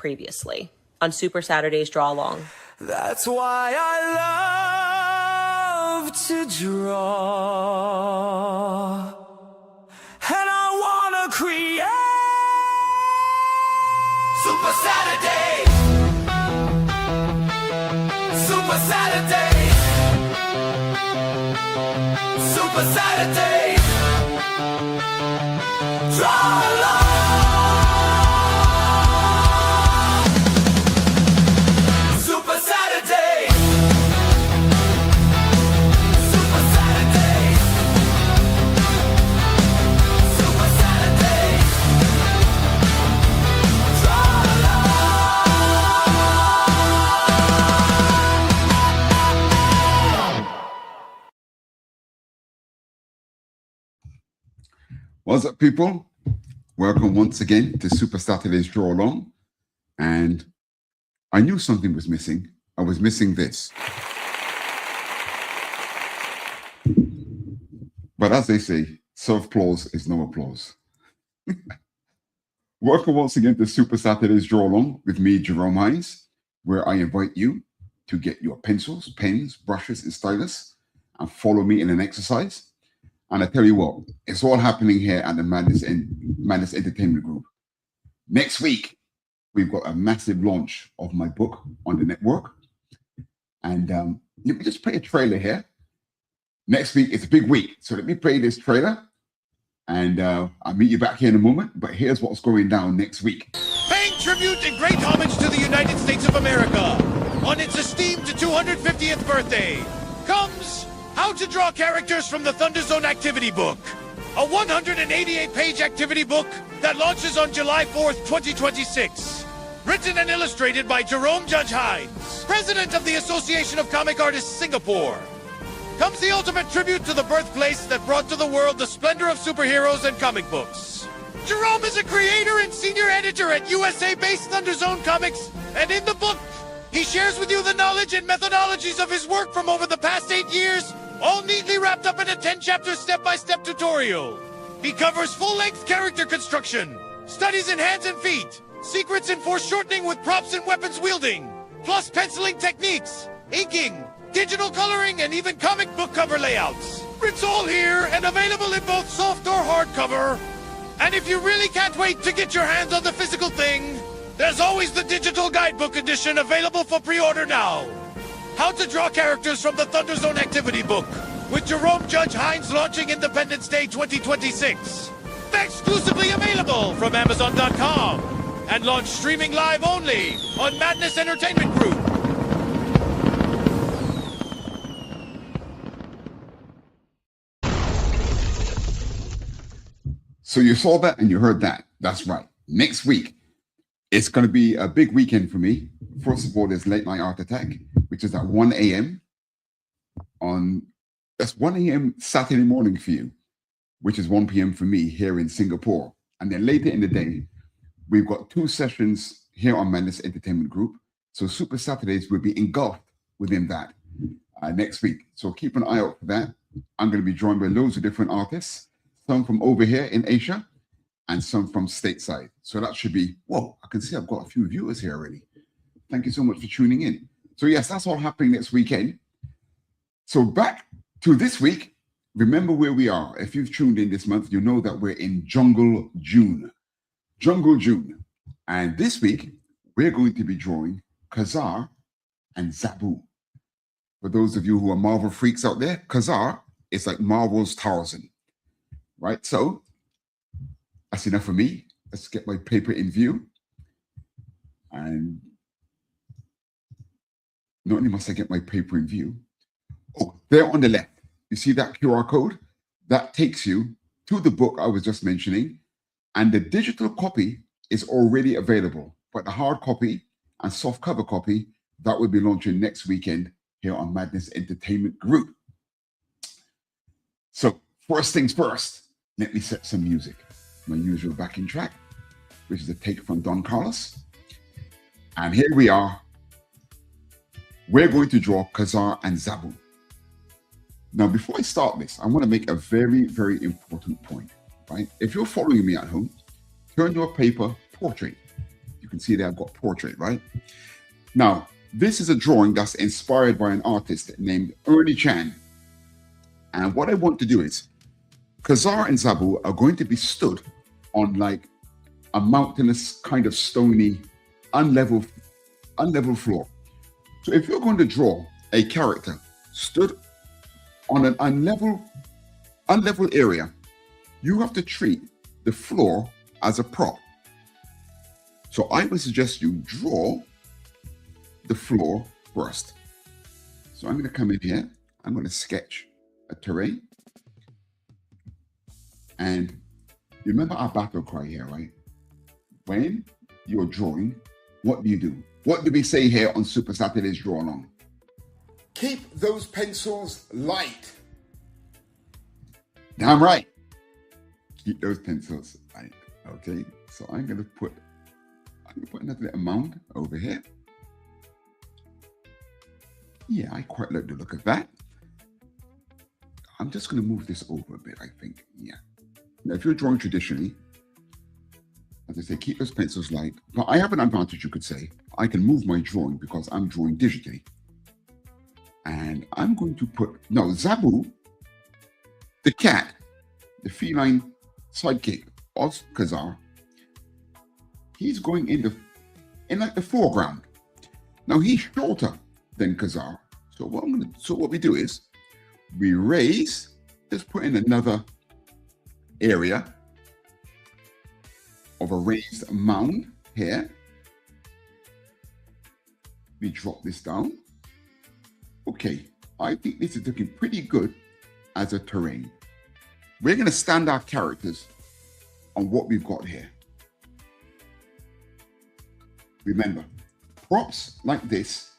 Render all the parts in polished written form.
previously on Supa-Saturdays Draw-Along. That's why I love to draw, and I wanna create Supa-Saturdays, Supa-Saturdays, Supa-Saturdays Draw-Along. What's up, people? Welcome once again to Supa-Saturdays Draw-Along. And I knew something was missing. I was missing this. But as they say, self-applause is no applause. Welcome once again to Supa-Saturdays Draw-Along with me, Jerome Hinds, where I invite you to get your pencils, pens, brushes, and stylus and follow me in an exercise. And I tell you what, it's all happening here at the Madness Entertainment Group. Next week, we've got a massive launch of my book on the network. And let me just play a trailer here. Next week, it's a big week. So let me play this trailer. And I'll meet you back here in a moment. But here's what's going down next week. Paying tribute and great homage to the United States of America on its esteemed 250th birthday comes How to Draw Characters from the Thunder Zone Activity Book, a 188-page activity book that launches on July 4th, 2026. Written and illustrated by Jerome Judge Hinds, president of the Association of Comic Artists Singapore. Comes the ultimate tribute to the birthplace that brought to the world the splendor of superheroes and comic books. Jerome is a creator and senior editor at USA-based Thunder Zone Comics, and in the book, he shares with you the knowledge and methodologies of his work from over the past 8 years, all neatly wrapped up in a 10-chapter step-by-step tutorial. He covers full-length character construction, studies in hands and feet, secrets in foreshortening with props and weapons wielding, plus penciling techniques, inking, digital coloring, and even comic book cover layouts. It's all here and available in both soft or hardcover. And if you really can't wait to get your hands on the physical thing, there's always the digital guidebook edition available for pre-order now. How to Draw Characters from the Thunder Zone Activity Book, with Jerome Judge Hinds launching Independence Day 2026. Exclusively available from Amazon.com and launch streaming live only on Madness Entertainment Group. So you saw that and you heard that. That's right. Next week, it's going to be a big weekend for me. First of all, there's Late Night Art Attack, which is at 1 a.m. That's 1 a.m. Saturday morning for you, which is 1 p.m. for me here in Singapore. And then later in the day, we've got 2 sessions here on Madness Entertainment Group. So Supa-Saturdays will be engulfed within that next week. So keep an eye out for that. I'm going to be joined by loads of different artists, some from over here in Asia and some from stateside. So that should be, whoa, I can see I've got a few viewers here already. Thank you so much for tuning in. So yes, that's all happening next weekend. So back to this week, remember where we are. If you've tuned in this month, you know that we're in Jungle June. Jungle June. And this week, we're going to be drawing Ka-Zar and Zabu. For those of you who are Marvel freaks out there, Ka-Zar is like Marvel's Tarzan, right? So that's enough for me. Let's get my paper in view. And not only must I get my paper in view, oh, there on the left, you see that QR code? That takes you to the book I was just mentioning, and the digital copy is already available, but the hard copy and soft cover copy, that will be launching next weekend here on Madness Entertainment Group. So first things first, let me set some music. My usual backing track, which is a take from Don Carlos. And here we are. We're going to draw Ka-Zar and Zabu. Now, before I start this, I want to make a very, very important point, right? If you're following me at home, turn your paper portrait. You can see there I've got portrait, right? Now, this is a drawing that's inspired by an artist named Ernie Chan. And what I want to do is, Khazar and Zabu are going to be stood on like a mountainous kind of stony, unlevel floor. So if you're going to draw a character stood on an unlevel area, you have to treat the floor as a prop. So I would suggest you draw the floor first. So I'm going to come in here. I'm going to sketch a terrain. And you remember our battle cry here, right? When you're drawing, what do? What do we say here on Supa-Saturdays Draw-Along? Keep those pencils light. Damn right. Keep those pencils light. Okay, so I'm going to put another little mound over here. Yeah, I quite like the look of that. I'm just going to move this over a bit, I think. Yeah. Now, if you're drawing traditionally, as I say, keep those pencils light. But I have an advantage, you could say. I can move my drawing because I'm drawing digitally. And I'm going to put, now Zabu, the cat, the feline sidekick of Khazar, he's going in like the foreground. Now he's shorter than Khazar. So what we do is we raise, just put in another area of a raised mound here. We drop this down. Okay, I think this is looking pretty good as a terrain. We're going to stand our characters on what we've got here. Remember, props like this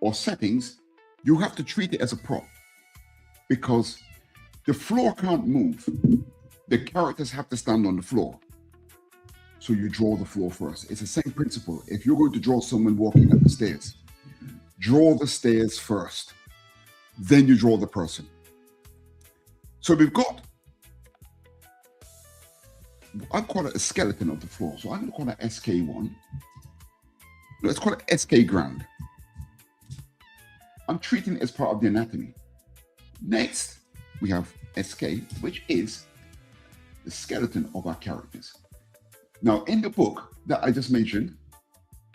or settings, you have to treat it as a prop because the floor can't move. The characters have to stand on the floor. So you draw the floor first. It's the same principle. If you're going to draw someone walking up the stairs, draw the stairs first. Then you draw the person. So we've got, I call it a skeleton of the floor. So I'm going to call it SK1. Let's call it SK ground. I'm treating it as part of the anatomy. Next, we have SK, which is the skeleton of our characters. Now, in the book that I just mentioned,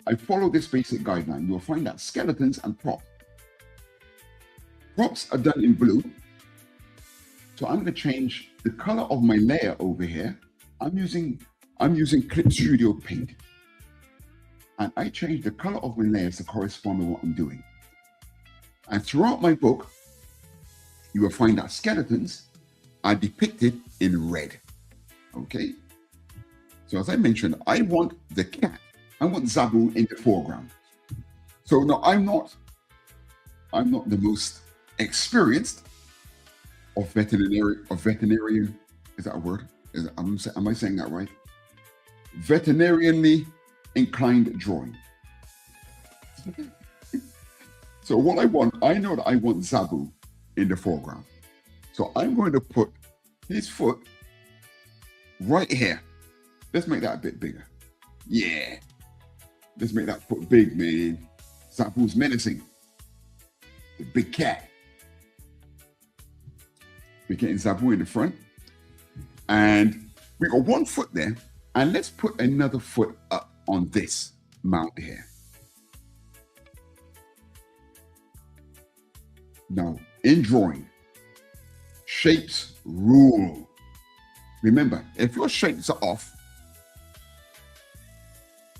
I follow this basic guideline. You'll find that skeletons and props. Props are done in blue. So I'm going to change the color of my layer over here. I'm using Clip Studio Paint. And I change the color of my layers to correspond to what I'm doing. And throughout my book, you will find that skeletons are depicted in red. Okay? So as I mentioned, I want the cat. I want Zabu in the foreground. So now I'm not the most experienced of veterinarian. Is that a word? Am I saying that right? Veterinarianly inclined drawing. So what I know that I want Zabu in the foreground. So I'm going to put his foot right here. Let's make that a bit bigger. Yeah. Let's make that foot big, man. Zabu's menacing. The big cat. We're getting Zabu in the front. And we got one foot there. And let's put another foot up on this mount here. Now, in drawing, shapes rule. Remember, if your shapes are off,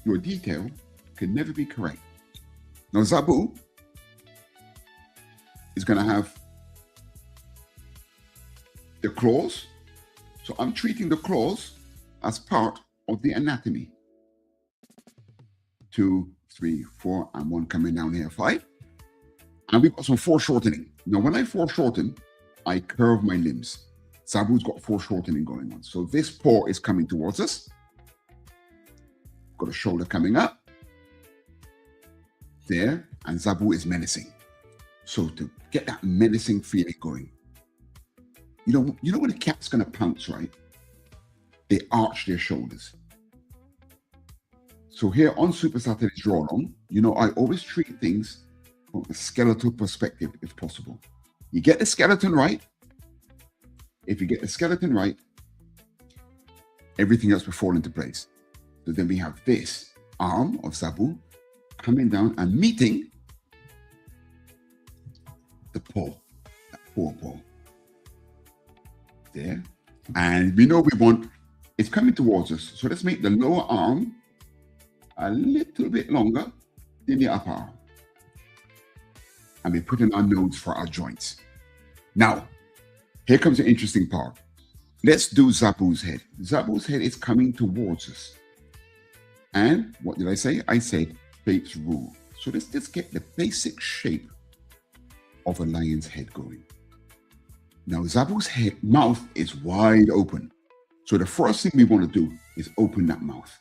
your detail can never be correct. Now, Zabu is going to have the claws. So I'm treating the claws as part of the anatomy. 2, 3, 4, and 1 coming down here, 5. And we've got some foreshortening. Now, when I foreshorten, I curve my limbs. Zabu's got foreshortening going on. So this paw is coming towards us. Got a shoulder coming up. There, and Zabu is menacing. So to get that menacing feeling going, you know when a cat's going to pounce, right? They arch their shoulders. So here on Supa-Saturdays Draw-Along, you know, I always treat things from a skeletal perspective if possible. You get the skeleton right. If you get the skeleton right, everything else will fall into place. So then we have this arm of Zabu coming down and meeting the paw, that forepaw. There. And we know we want, it's coming towards us. So let's make the lower arm a little bit longer than the upper arm. And we put in our nodes for our joints. Now, here comes the interesting part. Let's do Zabu's head. Zabu's head is coming towards us. And what did I say? I said shapes rule. So let's just get the basic shape of a lion's head going. Now, Zabu's head mouth is wide open. So the first thing we want to do is open that mouth.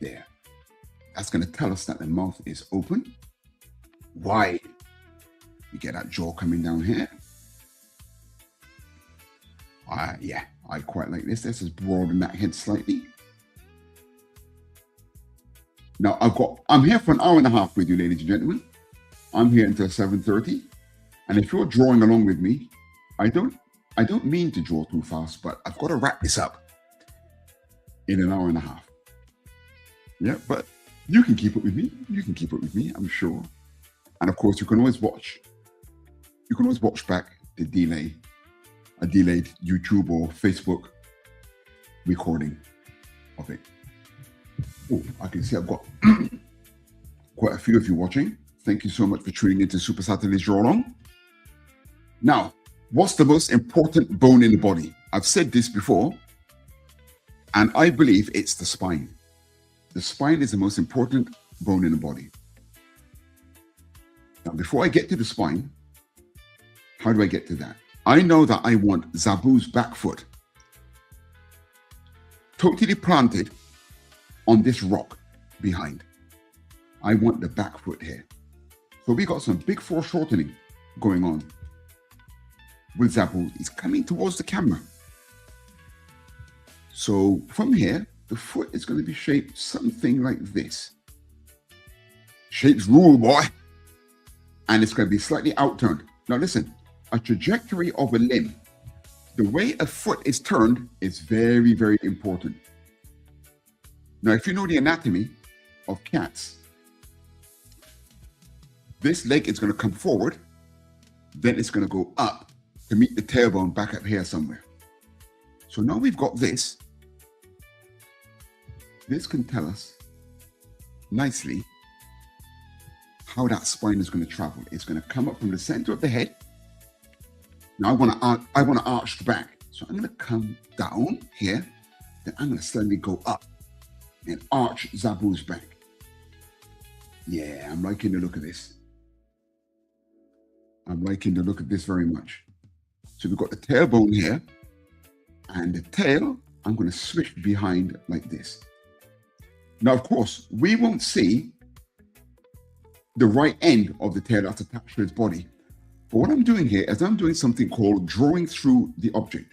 There. That's going to tell us that the mouth is open, wide. You get that jaw coming down here. Yeah, I quite like this. Let's just broaden that head slightly. Now I'm here for an hour and a half with you, ladies and gentlemen. I'm here until 7:30. And if you're drawing along with me, I don't mean to draw too fast, but I've got to wrap this up in an hour and a half. Yeah, but you can keep it with me. You can keep it with me, I'm sure. And of course, you can always watch back the a delayed YouTube or Facebook recording of it. Oh, I can see I've got quite a few of you watching. Thank you so much for tuning into Supa-Saturdays Draw-Along. Now, what's the most important bone in the body? I've said this before, and I believe it's the spine. The spine is the most important bone in the body. Now, before I get to the spine, how do I get to that? I know that I want Zabu's back foot totally planted on this rock behind. I want the back foot here. So we got some big foreshortening going on with Zabu. He's coming towards the camera. So from here, the foot is going to be shaped something like this. Shapes rule, boy. And it's going to be slightly outturned. Now listen, a trajectory of a limb, the way a foot is turned is very, very important. Now, if you know the anatomy of cats, this leg is going to come forward, then it's going to go up to meet the tailbone back up here somewhere. So now we've got this. This can tell us nicely how that spine is going to travel. It's going to come up from the center of the head. Now I want to arch back. So I'm going to come down here. Then I'm going to slowly go up and arch Zabu's back. Yeah, I'm liking the look of this. I'm liking the look of this very much. So we've got the tailbone here. And the tail, I'm going to swish behind like this. Now, of course, we won't see the right end of the tail that's attached to its body. But what I'm doing here is I'm doing something called drawing through the object.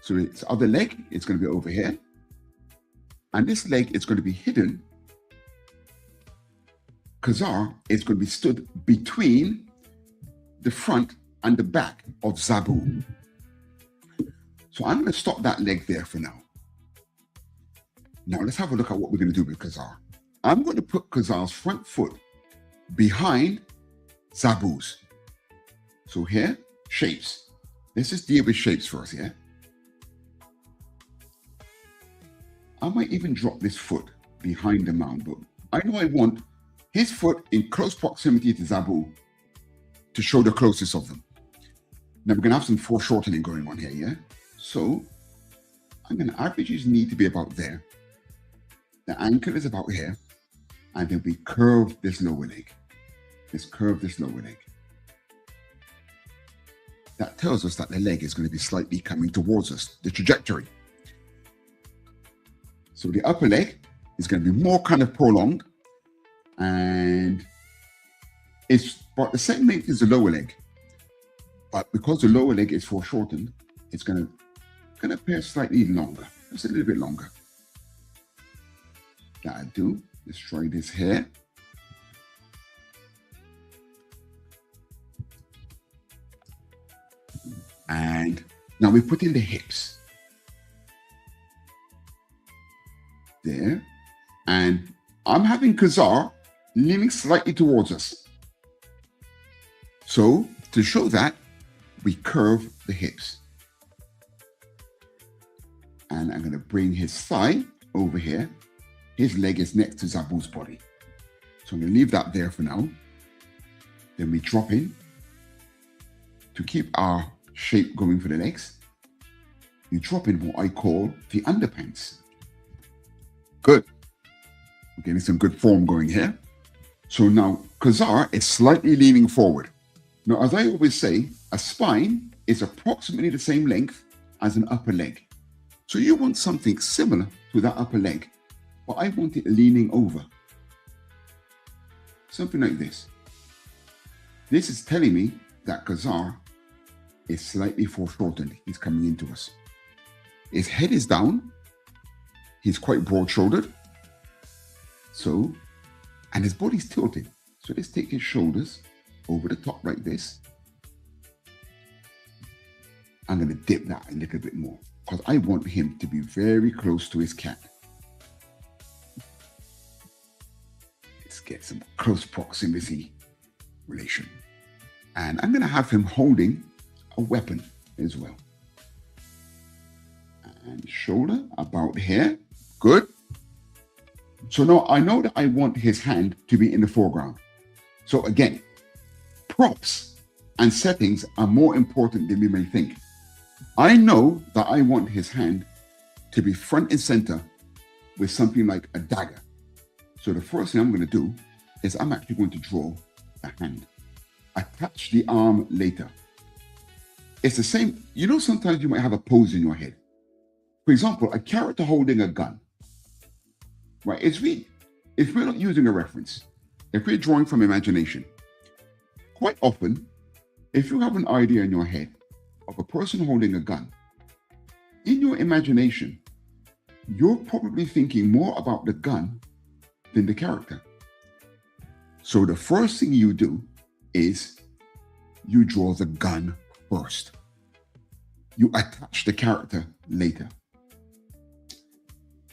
So its other leg, it's going to be over here. And this leg is going to be hidden. Kazar is going to be stood between the front and the back of Zabu. So I'm going to stop that leg there for now. Now let's have a look at what we're going to do with Kazar. I'm going to put Kazar's front foot behind Zabu's. So here, shapes. Let's just deal with shapes first, yeah? I might even drop this foot behind the mound, but I know I want his foot in close proximity to Zabu to show the closest of them. Now we're going to have some foreshortening going on here, yeah? So I'm going to average his knee to be about there. The ankle is about here. And then we curve this lower leg. Let's curve this lower leg. That tells us that the leg is going to be slightly coming towards us, the trajectory. So the upper leg is going to be more kind of prolonged. And it's about the same length as the lower leg. But because the lower leg is foreshortened, it's going to appear slightly longer. Just a little bit longer. that I do. Let's try this here. And now we put in the hips. There. And I'm having Kazar leaning slightly towards us. So to show that, we curve the hips. And I'm going to bring his thigh over here. His leg is next to Zabu's body. So I'm going to leave that there for now. Then we drop in to keep our shape going for the legs. You drop in what I call the underpants. Good. We're getting some good form going here. So now Kazar is slightly leaning forward. Now, as I always say, a spine is approximately the same length as an upper leg. So you want something similar to that upper leg, but I want it leaning over. Something like this. This is telling me that Kazar is slightly foreshortened. He's coming into us. His head is down. He's quite broad-shouldered. So, and his body's tilted. So let's take his shoulders over the top like this. I'm going to dip that a little bit more because I want him to be very close to his cat. Let's get some close proximity relation. And I'm going to have him holding a weapon as well. And shoulder about here. Good. So now I know that I want his hand to be in the foreground. So again, props and settings are more important than we may think. I know that I want his hand to be front and center with something like a dagger. So the first thing I'm going to do is I'm actually going to draw a hand. Attach the arm later. It's the same. You know, sometimes you might have a pose in your head. For example, a character holding a gun. Right? If we're not using a reference, if we're drawing from imagination, quite often, if you have an idea in your head of a person holding a gun, in your imagination, you're probably thinking more about the gun than the character. So the first thing you do is you draw the gun first. You attach the character later.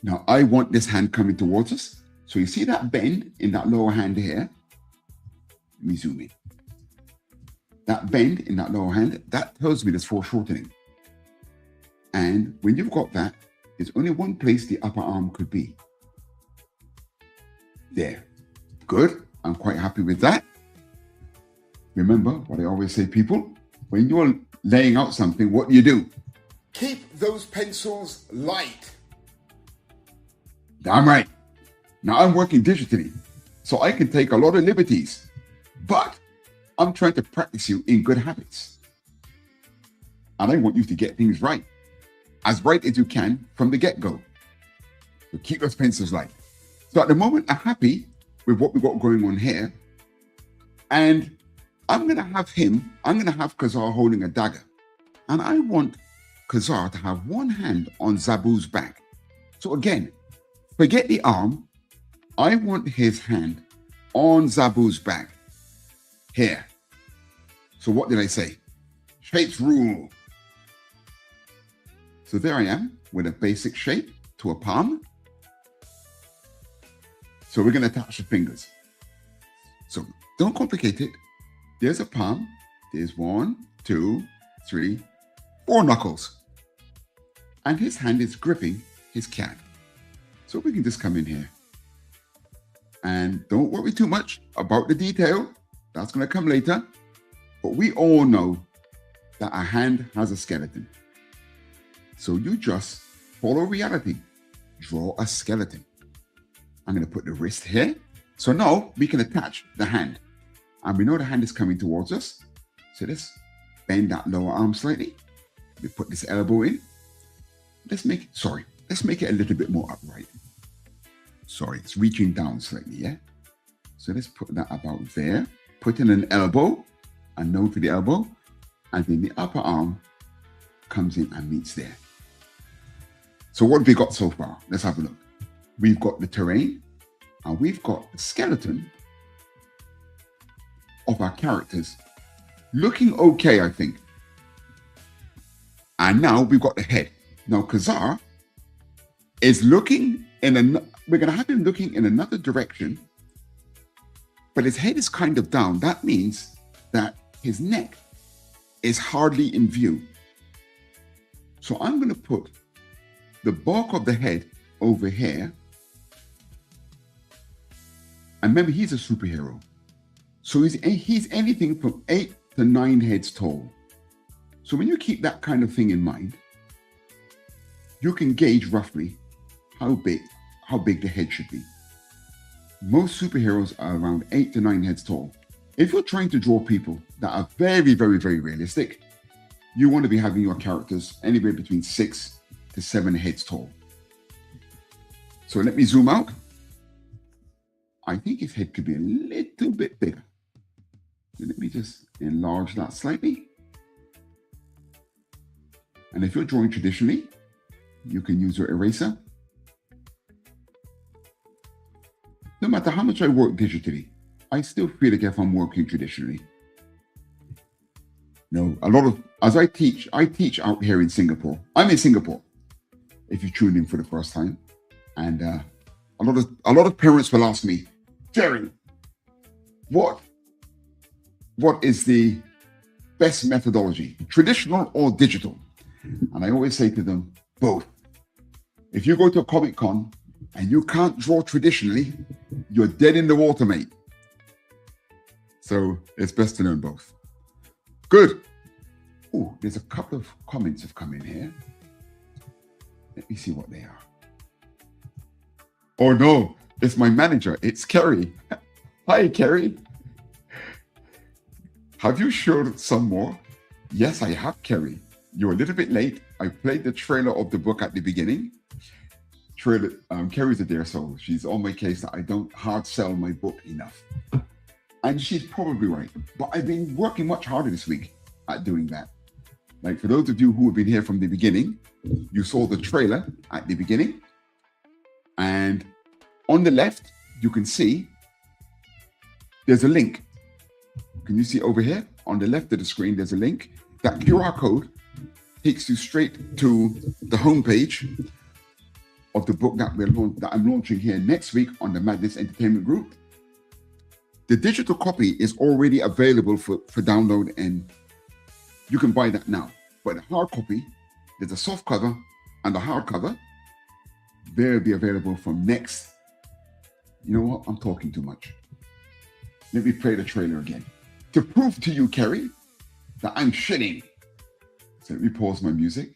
Now, I want this hand coming towards us. So you see that bend in that lower hand here? Let me zoom in. That bend in that lower hand, that tells me there's foreshortening. And when you've got that, there's only one place the upper arm could be. There. Good. I'm quite happy with that. Remember what I always say, people, when you're laying out something, what do? Keep those pencils light. Damn right. Now I'm working digitally, so I can take a lot of liberties, but I'm trying to practice you in good habits. And I want you to get things right, as right as you can from the get-go. So keep those pencils light. So at the moment, I'm happy with what we've got going on here. And I'm going to have Kazar holding a dagger. And I want Kazar to have one hand on Zabu's back. So again, forget the arm. I want his hand on Zabu's back. Here. So what did I say? Shapes rule. So there I am with a basic shape to a palm. So we're going to attach the fingers. So don't complicate it. There's a palm. There's 1, 2, 3, 4 knuckles. And his hand is gripping his cat. So we can just come in here. And don't worry too much about the detail. That's going to come later. But we all know that a hand has a skeleton. So you just follow reality. Draw a skeleton. I'm going to put the wrist here. So now we can attach the hand. And we know the hand is coming towards us. So let's bend that lower arm slightly. We put this elbow in. Let's make it a little bit more upright. Sorry, it's reaching down slightly, yeah? So let's put that about there. Put in an elbow, a node to the elbow, and then the upper arm comes in and meets there. So what have we got so far? Let's have a look. we've got the terrain, and we've got the skeleton of our characters looking okay, I think. And now we've got the head. Now Kazar is looking we're going to have him looking in another direction, but his head is kind of down. That means that his neck is hardly in view. So I'm going to put the bulk of the head over here. And remember, he's a superhero. So he's anything from 8 to 9 heads tall. So when you keep that kind of thing in mind, you can gauge roughly how big the head should be. Most superheroes are around 8 to 9 heads tall. If you're trying to draw people that are very, very, very realistic, you want to be having your characters anywhere between 6 to 7 heads tall. So let me zoom out. I think his head could be a little bit bigger. So let me just enlarge that slightly. And if you're drawing traditionally, you can use your eraser. No matter how much I work digitally, I still feel like if I'm working traditionally. No, as I teach out here in Singapore. I'm in Singapore, if you tuned in for the first time. And a lot of parents will ask me, Jerry, what is the best methodology, traditional or digital? And I always say to them, both. If you go to a Comic Con and you can't draw traditionally, you're dead in the water, mate. So it's best to learn both. Good. Oh, there's a couple of comments have come in here. Let me see what they are. Oh no, it's my manager. It's Kerry. Hi, Kerry. Have you showed some more? Yes, I have, Kerry. You're a little bit late. I played the trailer of the book at the beginning. Kerry's a dear soul. She's on my case that I don't hard sell my book enough. And she's probably right. But I've been working much harder this week at doing that. Like for those of you who have been here from the beginning, you saw the trailer at the beginning. And on the left, you can see there's a link. Can you see over here? On the left of the screen, there's a link. That QR code takes you straight to the homepage of the book that I'm launching here next week on the Madness Entertainment Group. The digital copy is already available for download, and you can buy that now. But the hard copy, there's a soft cover and the hard cover. They'll be available from next. You know what? I'm talking too much. Let me play the trailer again. To prove to you, Kerry, that I'm shitting. So let me pause my music.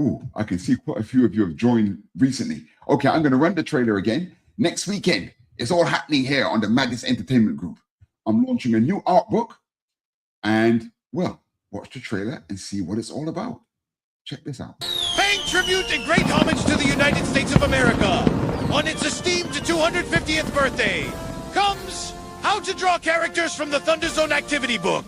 Ooh, I can see quite a few of you have joined recently. Okay, I'm going to run the trailer again. Next weekend, it's all happening here on the Madness Entertainment Group. I'm launching a new art book. And, well, watch the trailer and see what it's all about. Check this out. Paying tribute and great homage to the United States of America on its esteemed 250th birthday comes How to Draw Characters from the Thunder Zone Activity Book,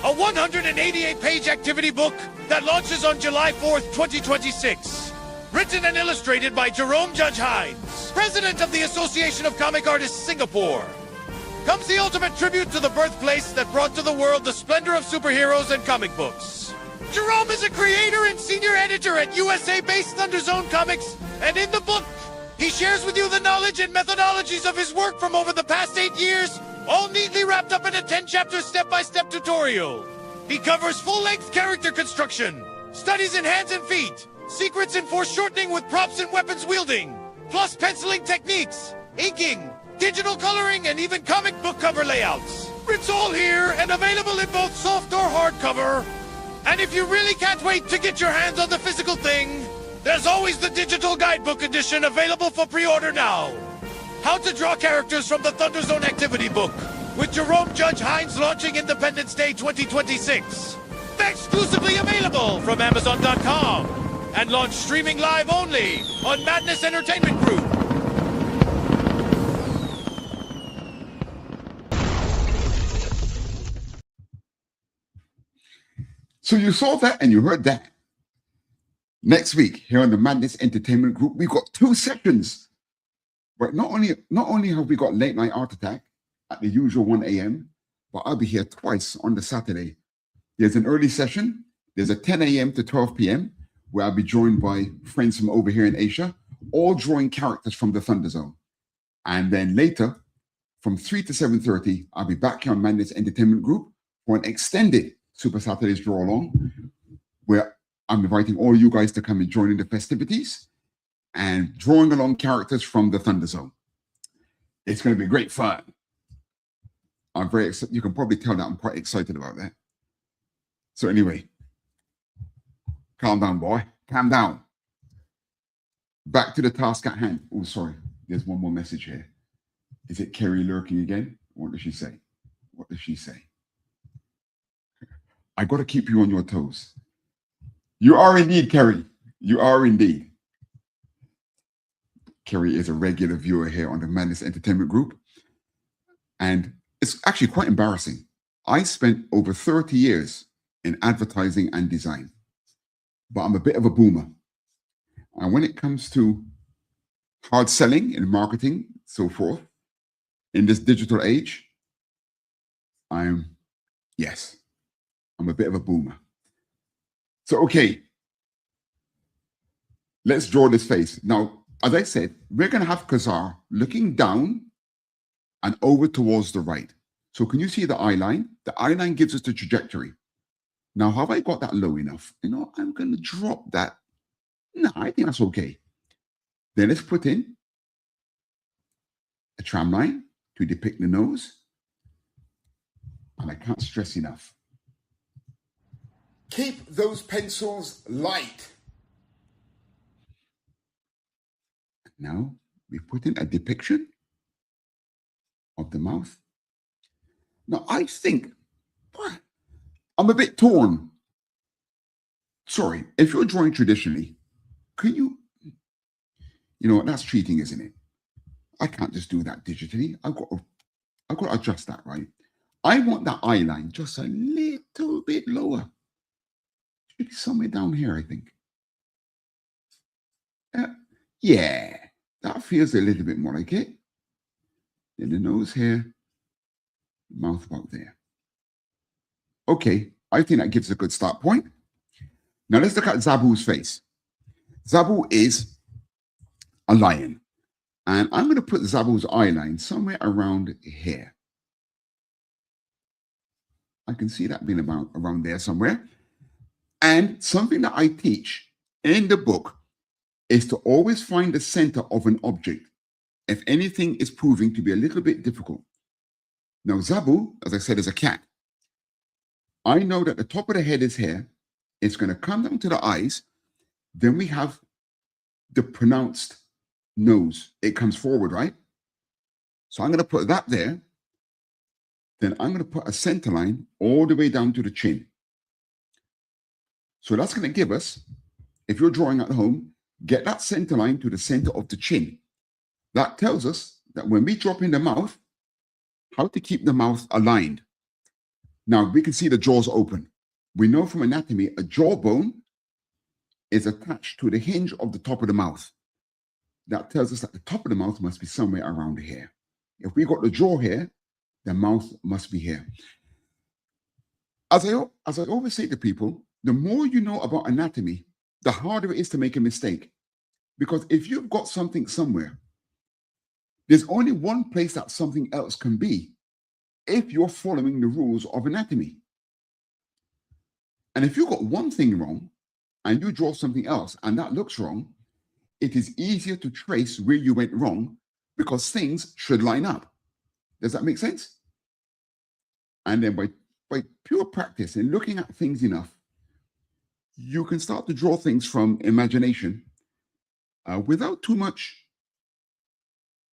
a 188-page activity book that launches on July 4th, 2026. Written and illustrated by Jerome Judge Hinds, president of the Association of Comic Artists Singapore, comes the ultimate tribute to the birthplace that brought to the world the splendor of superheroes and comic books. Jerome is a creator and senior editor at USA-based Thunder Zone Comics, and in the book, he shares with you the knowledge and methodologies of his work from over the past 8 years, all neatly wrapped up in a 10-chapter step-by-step tutorial. He covers full-length character construction, studies in hands and feet, secrets in foreshortening with props and weapons wielding, plus penciling techniques, inking, digital coloring, and even comic book cover layouts. It's all here and available in both soft or hardcover. And if you really can't wait to get your hands on the physical thing, there's always the digital guidebook edition available for pre-order now. How to Draw Characters from the Thunder Zone Activity Book, with Jerome Judge Hinds launching Independence Day 2026. Exclusively available from Amazon.com and launch streaming live only on Madness Entertainment Group. So you saw that and you heard that. Next week, here on the Madness Entertainment Group, we've got 2 sessions But not only have we got late night art attack at the usual 1 a.m., but I'll be here twice on the Saturday. There's an early session. There's a 10 a.m. to 12 p.m. where I'll be joined by friends from over here in Asia, all drawing characters from the Thunder Zone. And then later, from 3 to 7:30, I'll be back here on Madness Entertainment Group for an extended Supa-Saturdays Draw-Along, where I'm inviting all you guys to come and join in the festivities and drawing along characters from the Thunder Zone. It's going to be great fun. I'm very excited. You can probably tell that I'm quite excited about that. So anyway, calm down, boy. Calm down. Back to the task at hand. Oh, sorry. There's one more message here. Is it Kerry lurking again? What does she say? What does she say? I got to keep you on your toes. You are indeed, Kerry. You are indeed. Kerry is a regular viewer here on the Madness Entertainment Group. And it's actually quite embarrassing. I spent over 30 years in advertising and design, but I'm a bit of a boomer. And when it comes to hard selling and marketing, so forth, in this digital age, I'm a bit of a boomer. So, okay, let's draw this face. Now, as I said, we're going to have Kazar looking down and over towards the right. So can you see the eye line? The eye line gives us the trajectory. Now, have I got that low enough? You know, I'm going to drop that. No, I think that's okay. Then let's put in a tram line to depict the nose. And I can't stress enough. Keep those pencils light. Now we put in a depiction of the mouth. Now I think I'm a bit torn. Sorry, if you're drawing traditionally, can you know what, that's cheating, isn't it? I can't just do that digitally. I've got to adjust that, right? I want that eye line just a little bit lower. Should be somewhere down here, I think. Yeah, that feels a little bit more like it. Then the nose here, mouth about there. Okay, I think that gives a good start point. Now let's look at Zabu's face. Zabu is a lion. And I'm going to put Zabu's eye line somewhere around here. I can see that being about around there somewhere. And something that I teach in the book is to always find the center of an object if anything is proving to be a little bit difficult. Now, Zabu, as I said, is a cat. I know that the top of the head is here. It's going to come down to the eyes. Then we have the pronounced nose. It comes forward, right? So I'm going to put that there. Then I'm going to put a center line all the way down to the chin. So that's going to give us, if you're drawing at home, get that center line to the center of the chin. That tells us that when we drop in the mouth, how to keep the mouth aligned. Now we can see the jaws open. We know from anatomy, a jawbone is attached to the hinge of the top of the mouth. That tells us that the top of the mouth must be somewhere around here. If we got the jaw here, the mouth must be here. As I always say to people, the more you know about anatomy, the harder it is to make a mistake. Because if you've got something somewhere, there's only one place that something else can be if you're following the rules of anatomy. And if you got one thing wrong and you draw something else and that looks wrong, it is easier to trace where you went wrong because things should line up. Does that make sense? And then by pure practice and looking at things enough, you can start to draw things from imagination without too much.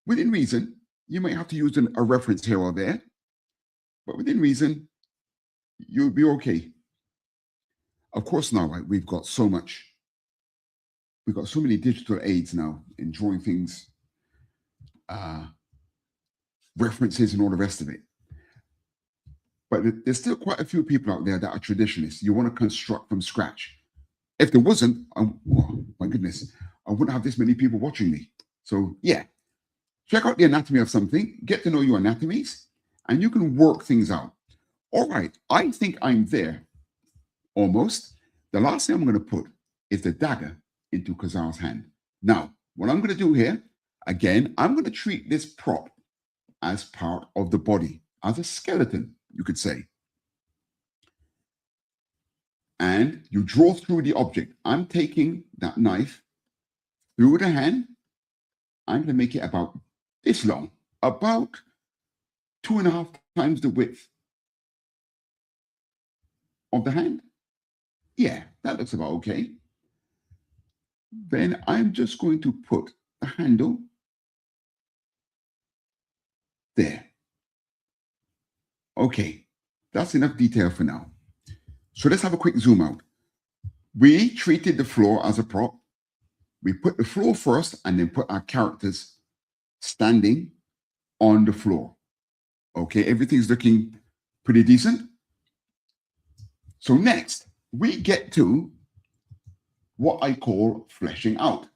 Within reason, you might have to use a reference here or there, but within reason, you'll be okay. Of course, now, right, we've got so many digital aids now in drawing things, references and all the rest of it. But there's still quite a few people out there that are traditionalists. You want to construct from scratch. If there wasn't, oh my goodness, I wouldn't have this many people watching me. So yeah, check out the anatomy of something, get to know your anatomies, and you can work things out. All right, I think I'm there almost. The last thing I'm going to put is the dagger into Kazar's hand. Now, what I'm going to do here, again, I'm going to treat this prop as part of the body, as a skeleton, you could say. And you draw through the object. I'm taking that knife through the hand. I'm going to make it about this long, about 2.5 times the width of the hand. Yeah, that looks about okay. Then I'm just going to put the handle there. Okay, that's enough detail for now. So let's have a quick zoom out. We treated the floor as a prop. We put the floor first and then put our characters standing on the floor. Okay, everything's looking pretty decent. So next, we get to what I call fleshing out.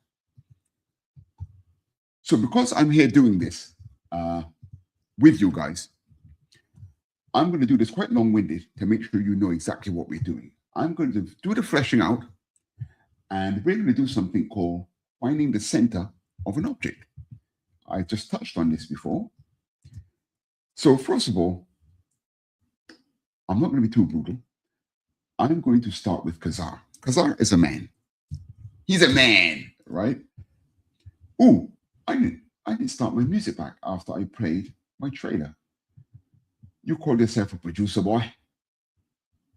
So because I'm here doing this with you guys, I'm going to do this quite long-winded to make sure you know exactly what we're doing. I'm going to do the fleshing out, and we're going to do something called finding the center of an object. I just touched on this before. So first of all, I'm not going to be too brutal. I'm going to start with Kazar. Kazar is a man. He's a man, right? Ooh, I didn't start my music back after I played my trailer. You call yourself a producer, boy.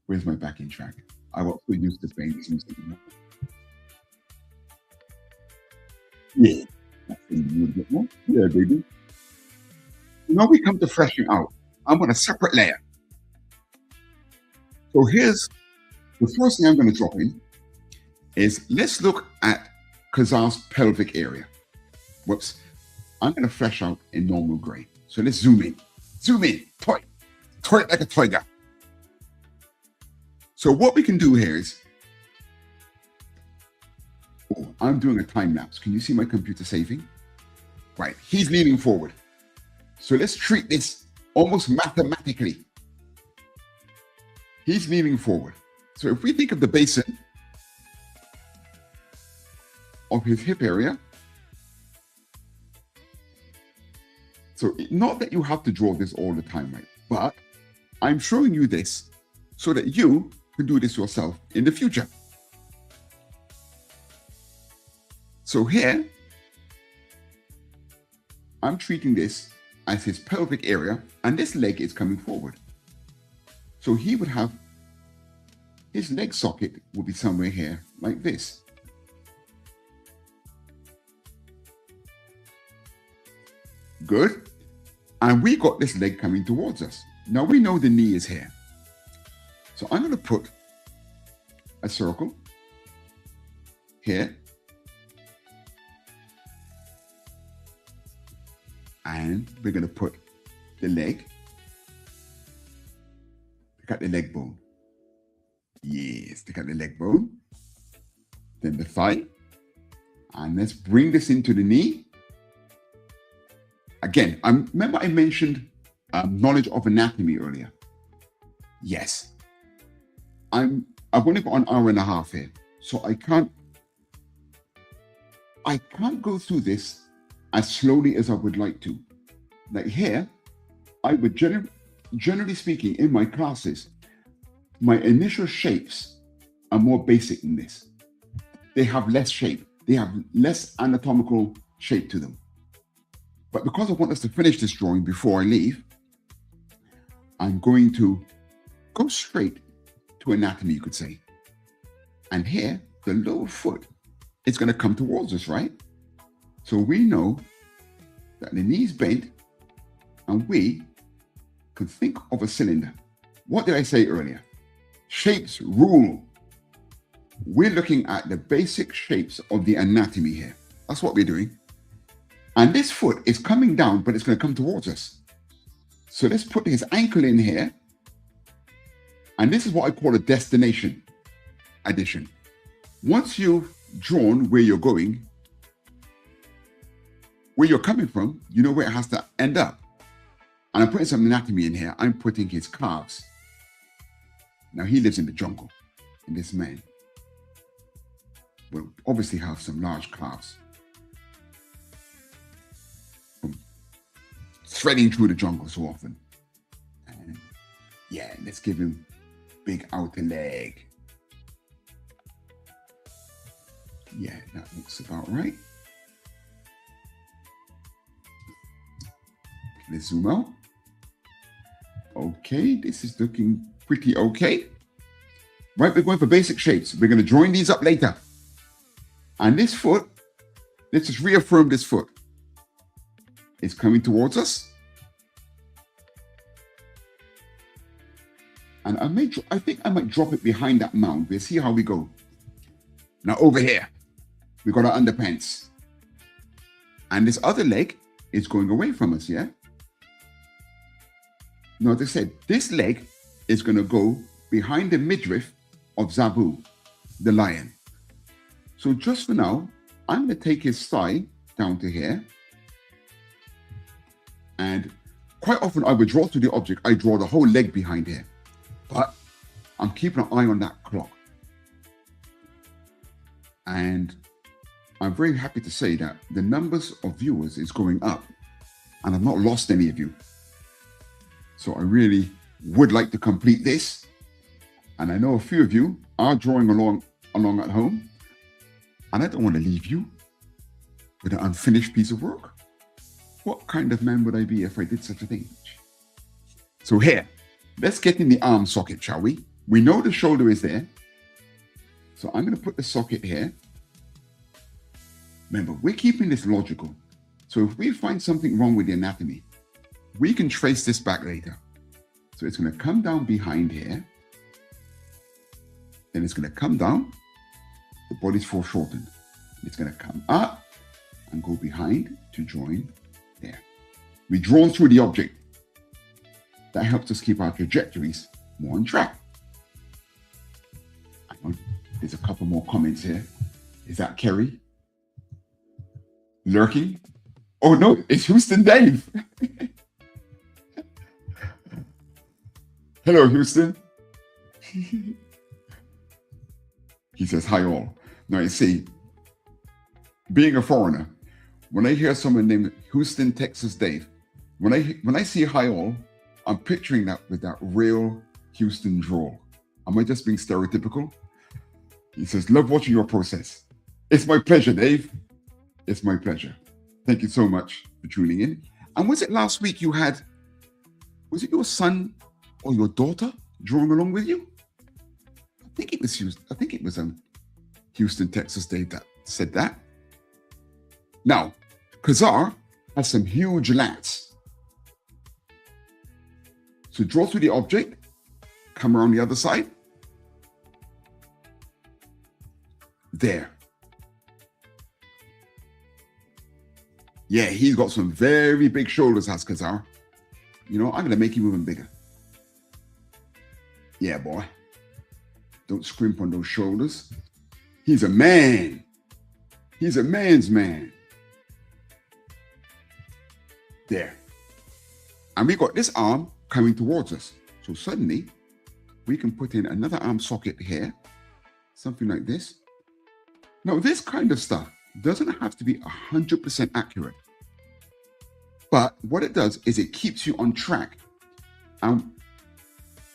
Where's my backing track? I got so used to playing this music. Yeah, that's a little bit more. Yeah, baby. Now we come to fleshing out. I'm on a separate layer. So here's the first thing I'm going to drop in is let's look at Kazar's pelvic area. Whoops. I'm going to flesh out in normal gray. So let's zoom in. Zoom in. Toy it like a tiger. So what we can do here is, oh, I'm doing a time lapse. Can you see my computer saving? Right, he's leaning forward. So let's treat this almost mathematically. He's leaning forward. So if we think of the basin of his hip area, so not that you have to draw this all the time, right? But I'm showing you this so that you can do this yourself in the future. So here, I'm treating this as his pelvic area, and this leg is coming forward. So he would have, his leg socket would be somewhere here like this. Good. And we got this leg coming towards us. Now we know the knee is here. So I'm going to put a circle here. And we're going to put the leg. Look at the leg bone. Yes, look at the leg bone. Then the thigh. And let's bring this into the knee. Again, remember I mentioned knowledge of anatomy earlier. Yes. I've only got an hour and a half here. So I can't go through this as slowly as I would like to. Like here, I would generally speaking in my classes, my initial shapes are more basic than this. They have less shape. They have less anatomical shape to them. But because I want us to finish this drawing before I leave, I'm going to go straight to anatomy, you could say. And here, the lower foot is going to come towards us, right? So we know that the knee's bent, and we can think of a cylinder. What did I say earlier? Shapes rule. We're looking at the basic shapes of the anatomy here. That's what we're doing. And this foot is coming down, but it's going to come towards us. So let's put his ankle in here. And this is what I call a destination addition. Once you've drawn where you're going, where you're coming from, you know where it has to end up. And I'm putting some anatomy in here. I'm putting his calves. Now he lives in the jungle, and this man will obviously have some large calves. From threading through the jungle so often. And yeah, let's give him big outer leg. Yeah, that looks about right. Let's zoom out. Okay, this is looking pretty okay. Right, we're going for basic shapes. We're going to join these up later. And this foot, let's just reaffirm this foot. It's coming towards us. And I think I might drop it behind that mound. We'll see how we go. Now over here, we got our underpants. And this other leg is going away from us, yeah? Now, as I said, this leg is going to go behind the midriff of Zabu, the lion. So just for now, I'm going to take his thigh down to here. And quite often I would draw to the object, I draw the whole leg behind here. But I'm keeping an eye on that clock. And I'm very happy to say that the numbers of viewers is going up. And I've not lost any of you. So I really would like to complete this. And I know a few of you are drawing along at home. And I don't want to leave you with an unfinished piece of work. What kind of man would I be if I did such a thing? So here, let's get in the arm socket, shall we? We know the shoulder is there. So I'm going to put the socket here. Remember, we're keeping this logical. So if we find something wrong with the anatomy, we can trace this back later. So it's going to come down behind here. Then it's going to come down. The body's foreshortened. It's going to come up and go behind to join there. We've drawn through the object. That helps us keep our trajectories more on track. There's a couple more comments here. Is that Kerry? Lurking? Oh no, it's Houston Dave. Hello, Houston. He says, hi all. Now you see, being a foreigner, when I hear someone named Houston, Texas Dave, when I see hi all, I'm picturing that with that real Houston drawl. Am I just being stereotypical? He says, love watching your process. It's my pleasure, Dave. It's my pleasure. Thank you so much for tuning in. And was it last week you had, was it your son or your daughter drawing along with you? I think it was Houston, Texas Dave that said that. Now, Kazar has some huge lats. So draw through the object, come around the other side. There. Yeah, he's got some very big shoulders, has Kazar. You know, I'm going to make him even bigger. Yeah, boy. Don't scrimp on those shoulders. He's a man. He's a man's man. There. And we got this arm coming towards us. So suddenly, we can put in another arm socket here. Something like this. Now, this kind of stuff doesn't have to be 100% accurate. But what it does is it keeps you on track.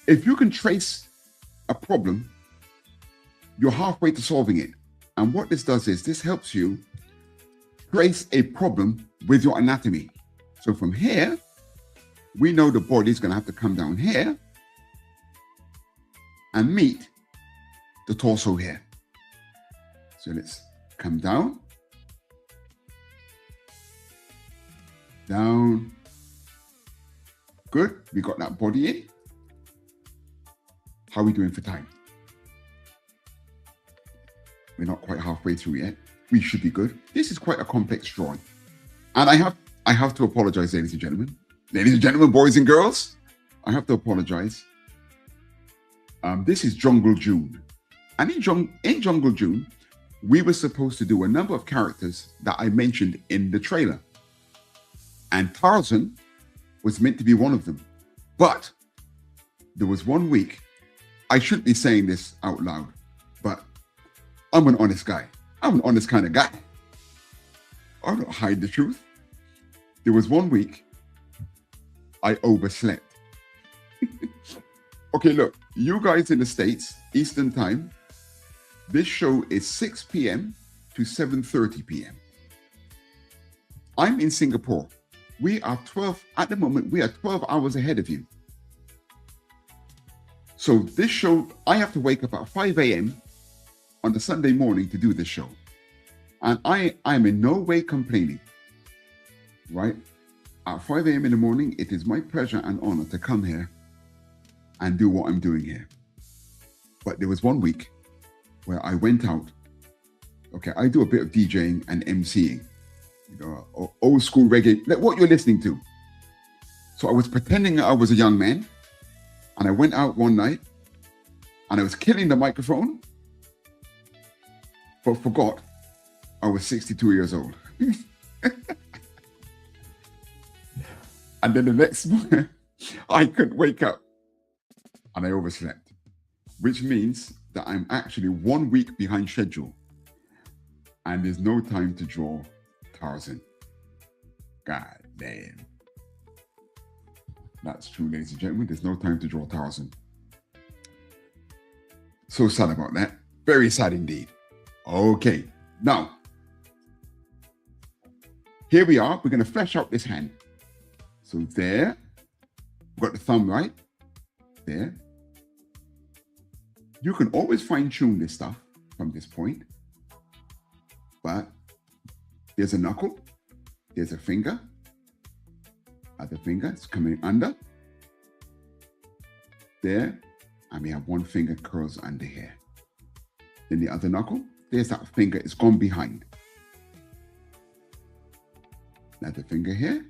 If you can trace a problem, you're halfway to solving it. And what this does is this helps you trace a problem with your anatomy. So from here, we know the body's going to have to come down here and meet the torso here. So let's come down, down. Good, we got that body in. How are we doing for time? We're not quite halfway through yet. We should be good. This is quite a complex drawing. And I have to apologize, ladies and gentlemen. Ladies and gentlemen, boys and girls, I have to apologize. This is Jungle June. And in Jungle June, we were supposed to do a number of characters that I mentioned in the trailer. And Tarzan was meant to be one of them. But there was 1 week, I shouldn't be saying this out loud, but I'm an honest guy. I'm an honest kind of guy. I don't hide the truth. There was 1 week I overslept. Okay, look, you guys in the States, Eastern time, this show is 6 p.m. to 7:30 p.m. I'm in Singapore. We are 12, at the moment, we are 12 hours ahead of you. So this show, I have to wake up at 5 a.m. on the Sunday morning to do this show. And I'm in no way complaining, right? At 5 a.m. in the morning, it is my pleasure and honor to come here and do what I'm doing here. But there was 1 week where I went out. Okay, I do a bit of DJing and MCing, you know, old school reggae, like what you're listening to. So I was pretending I was a young man, and I went out one night and I was killing the microphone, but forgot I was 62 years old. And then the next morning, I couldn't wake up and I overslept, which means that I'm actually 1 week behind schedule and there's no time to draw Tarzan. God damn. That's true, ladies and gentlemen. There's no time to draw Tarzan. So sad about that. Very sad indeed. Okay, now, here we are. We're going to flesh out this hand. So there, we've got the thumb right there. You can always fine tune this stuff from this point, but there's a knuckle, there's a finger, other finger, it's coming under there, and we have one finger curls under here. Then the other knuckle, there's that finger, it's gone behind. Another finger here,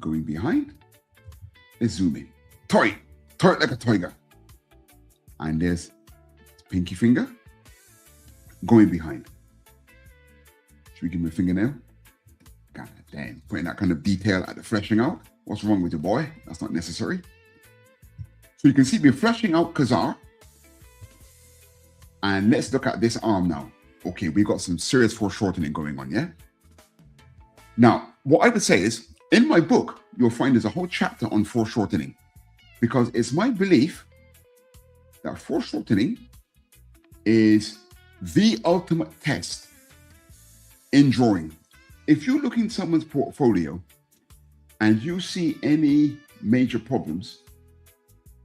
going behind. Let's zoom in. Toy it like a tiger. And there's pinky finger going behind. Should we give him a fingernail? God damn, putting that kind of detail at the fleshing out. What's wrong with your boy? That's not necessary. So you can see we're fleshing out Khazar. And let's look at this arm now. Okay, we got some serious foreshortening going on, yeah? Now, what I would say is, in my book, you'll find there's a whole chapter on foreshortening, because it's my belief that foreshortening is the ultimate test in drawing. If you look in someone's portfolio and you see any major problems,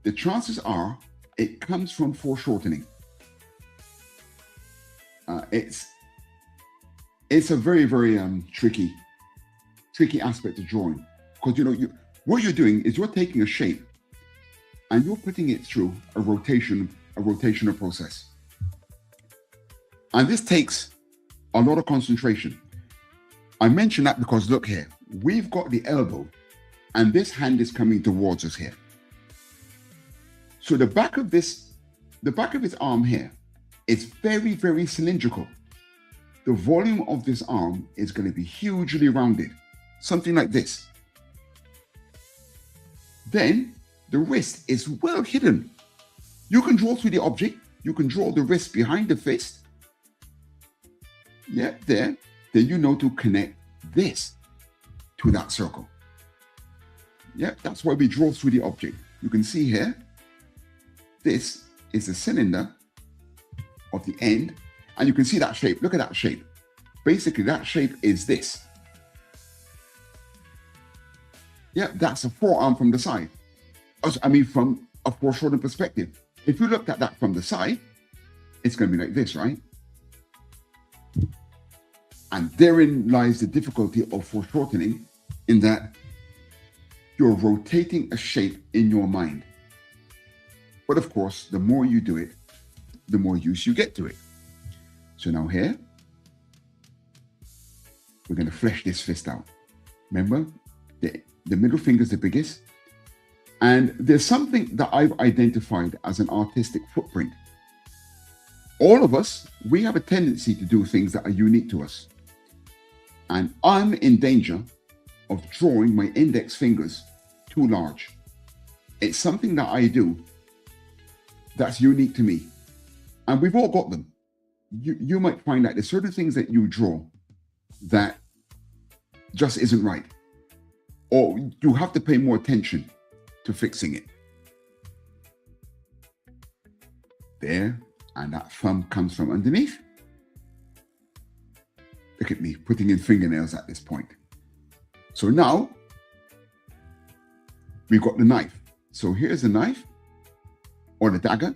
the chances are it comes from foreshortening. It's a very, very tricky aspect of drawing, because what you're doing is you're taking a shape and you're putting it through a rotational process. And this takes a lot of concentration. I mention that because look here, we've got the elbow and this hand is coming towards us here. So the back of his arm here is very, very cylindrical. The volume of this arm is going to be hugely rounded, something like this. Then the wrist is well hidden. You can draw through the object. You can draw the wrist behind the fist. Yeah, there. Then you know to connect this to that circle. Yeah, that's why we draw through the object. You can see here, this is the cylinder of the end, and you can see that shape. Look at that shape. Basically, that shape is this. Yeah, that's a forearm from the side. I mean, from a foreshortened perspective. If you looked at that from the side, it's going to be like this, right? And therein lies the difficulty of foreshortening, in that you're rotating a shape in your mind. But of course, the more you do it, the more use you get to it. So now here, we're going to flesh this fist out. Remember, the middle finger is the biggest. And there's something that I've identified as an artistic footprint. All of us, we have a tendency to do things that are unique to us. And I'm in danger of drawing my index fingers too large. It's something that I do that's unique to me. And we've all got them. You might find that there's certain things that you draw that just isn't right. Or you have to pay more attention to fixing it. There, and that thumb comes from underneath. Look at me putting in fingernails at this point. So now, we've got the knife. So here's the knife, or the dagger.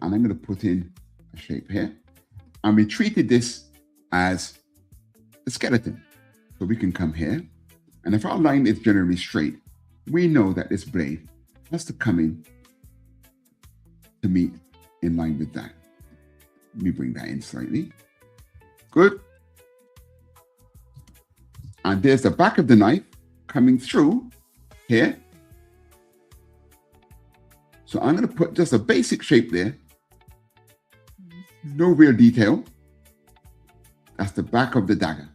And I'm going to put in a shape here. And we treated this as a skeleton. So we can come here. And if our line is generally straight, we know that this blade has to come in to meet in line with that. Let me bring that in slightly. Good. And there's the back of the knife coming through here. So I'm going to put just a basic shape there. No real detail. That's the back of the dagger.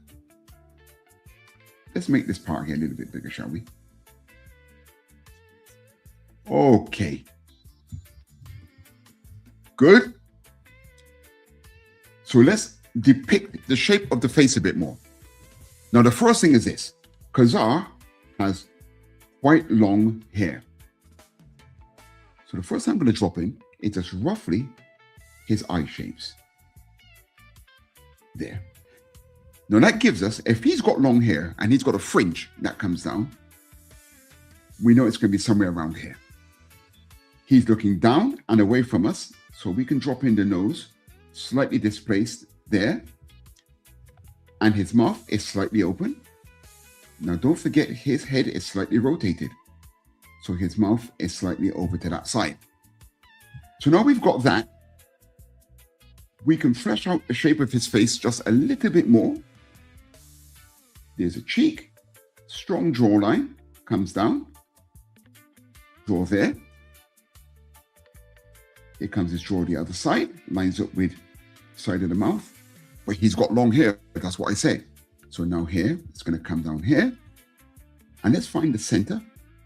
Let's make this part here a little bit bigger, shall we? Okay. Good. So let's depict the shape of the face a bit more. Now, the first thing is this. Khazar has quite long hair. So the first thing I'm going to drop in is just roughly his eye shapes. There. Now that gives us, if he's got long hair and he's got a fringe that comes down, we know it's going to be somewhere around here. He's looking down and away from us, so we can drop in the nose, slightly displaced there. And his mouth is slightly open. Now don't forget his head is slightly rotated. So his mouth is slightly over to that side. So now we've got that. We can flesh out the shape of his face just a little bit more. There's a cheek, strong jawline, comes down, draw there. Here comes his jaw the other side, lines up with the side of the mouth. But he's got long hair, that's what I said. So now here, it's going to come down here. And let's find the center.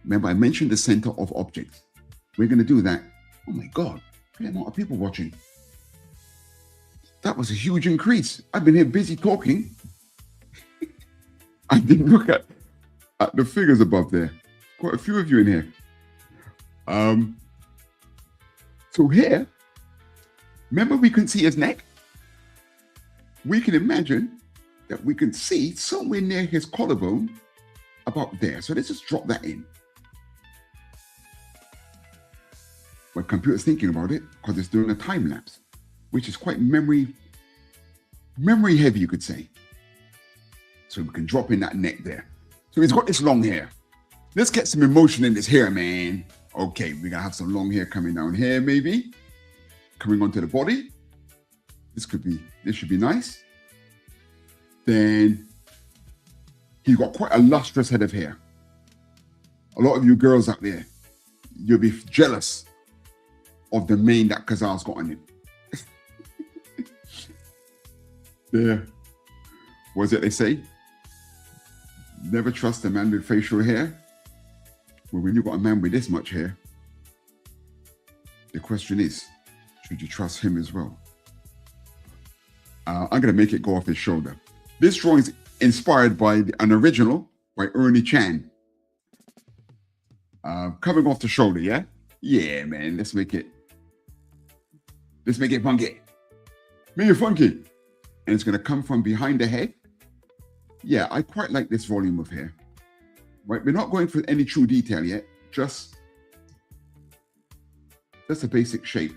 Remember, I mentioned the center of objects. We're going to do that. Oh my God, look at the amount of people watching. That was a huge increase. I've been here busy talking. I didn't look at the figures above there. Quite a few of you in here. So here, remember we couldn't see his neck? We can imagine that we can see somewhere near his collarbone about there. So let's just drop that in. My computer's thinking about it because it's doing a time lapse, which is quite memory heavy, you could say. So we can drop in that neck there. So he's got this long hair. Let's get some emotion in this hair, man. Okay, we're gonna have some long hair coming down here, maybe. Coming onto the body. This should be nice. Then he's got quite a lustrous head of hair. A lot of you girls out there, you'll be jealous of the mane that Khazar's got on him. There. What is it they say? Never trust a man with facial hair. Well, when you've got a man with this much hair, the question is, should you trust him as well? I'm going to make it go off his shoulder. This drawing is inspired by an original by Ernie Chan. Coming off the shoulder, yeah? Yeah, man, let's make it funky. Make it funky. And it's going to come from behind the head. Yeah, I quite like this volume of hair. Right, we're not going for any true detail yet, just a basic shape.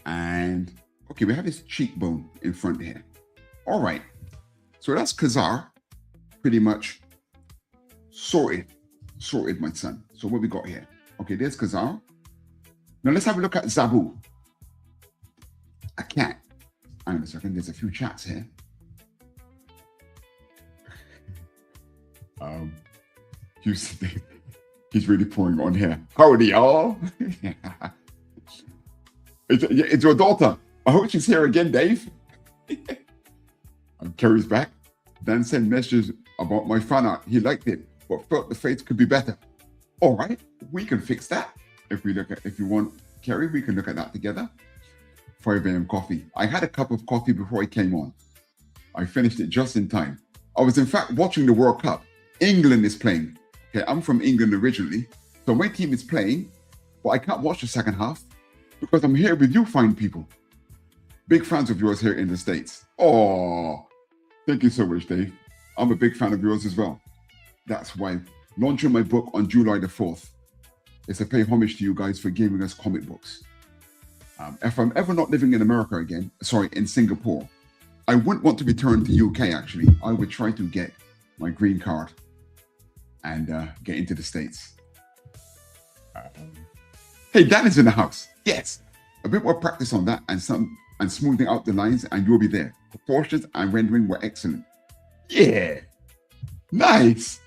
And okay, we have his cheekbone in front here. All right, so that's Khazar, pretty much sorted, my son. So what we got here? Okay, there's Khazar. Now let's have a look at Zabu, a cat. Hang on a second, there's a few chats here. He's really pouring on here. Howdy, y'all. It's your daughter. I hope she's here again, Dave. Kerry's back. Dan sent messages about my fan art. He liked it, but felt the face could be better. All right, we can fix that. If you want, Kerry, we can look at that together. 5 a.m. coffee. I had a cup of coffee before I came on. I finished it just in time. I was in fact watching the World Cup. England is playing. Okay, I'm from England originally, so my team is playing, but I can't watch the second half because I'm here with you fine people. Big fans of yours here in the States. Oh, thank you so much, Dave. I'm a big fan of yours as well. That's why launching my book on July the 4th is to pay homage to you guys for giving us comic books. If I'm ever not living in America again, in Singapore, I wouldn't want to return to UK actually. I would try to get my green card and get into the States. Hey, Dan is in the house. Yes. A bit more practice on that and smoothing out the lines and you'll be there. Proportions and rendering were excellent. Yeah. Nice.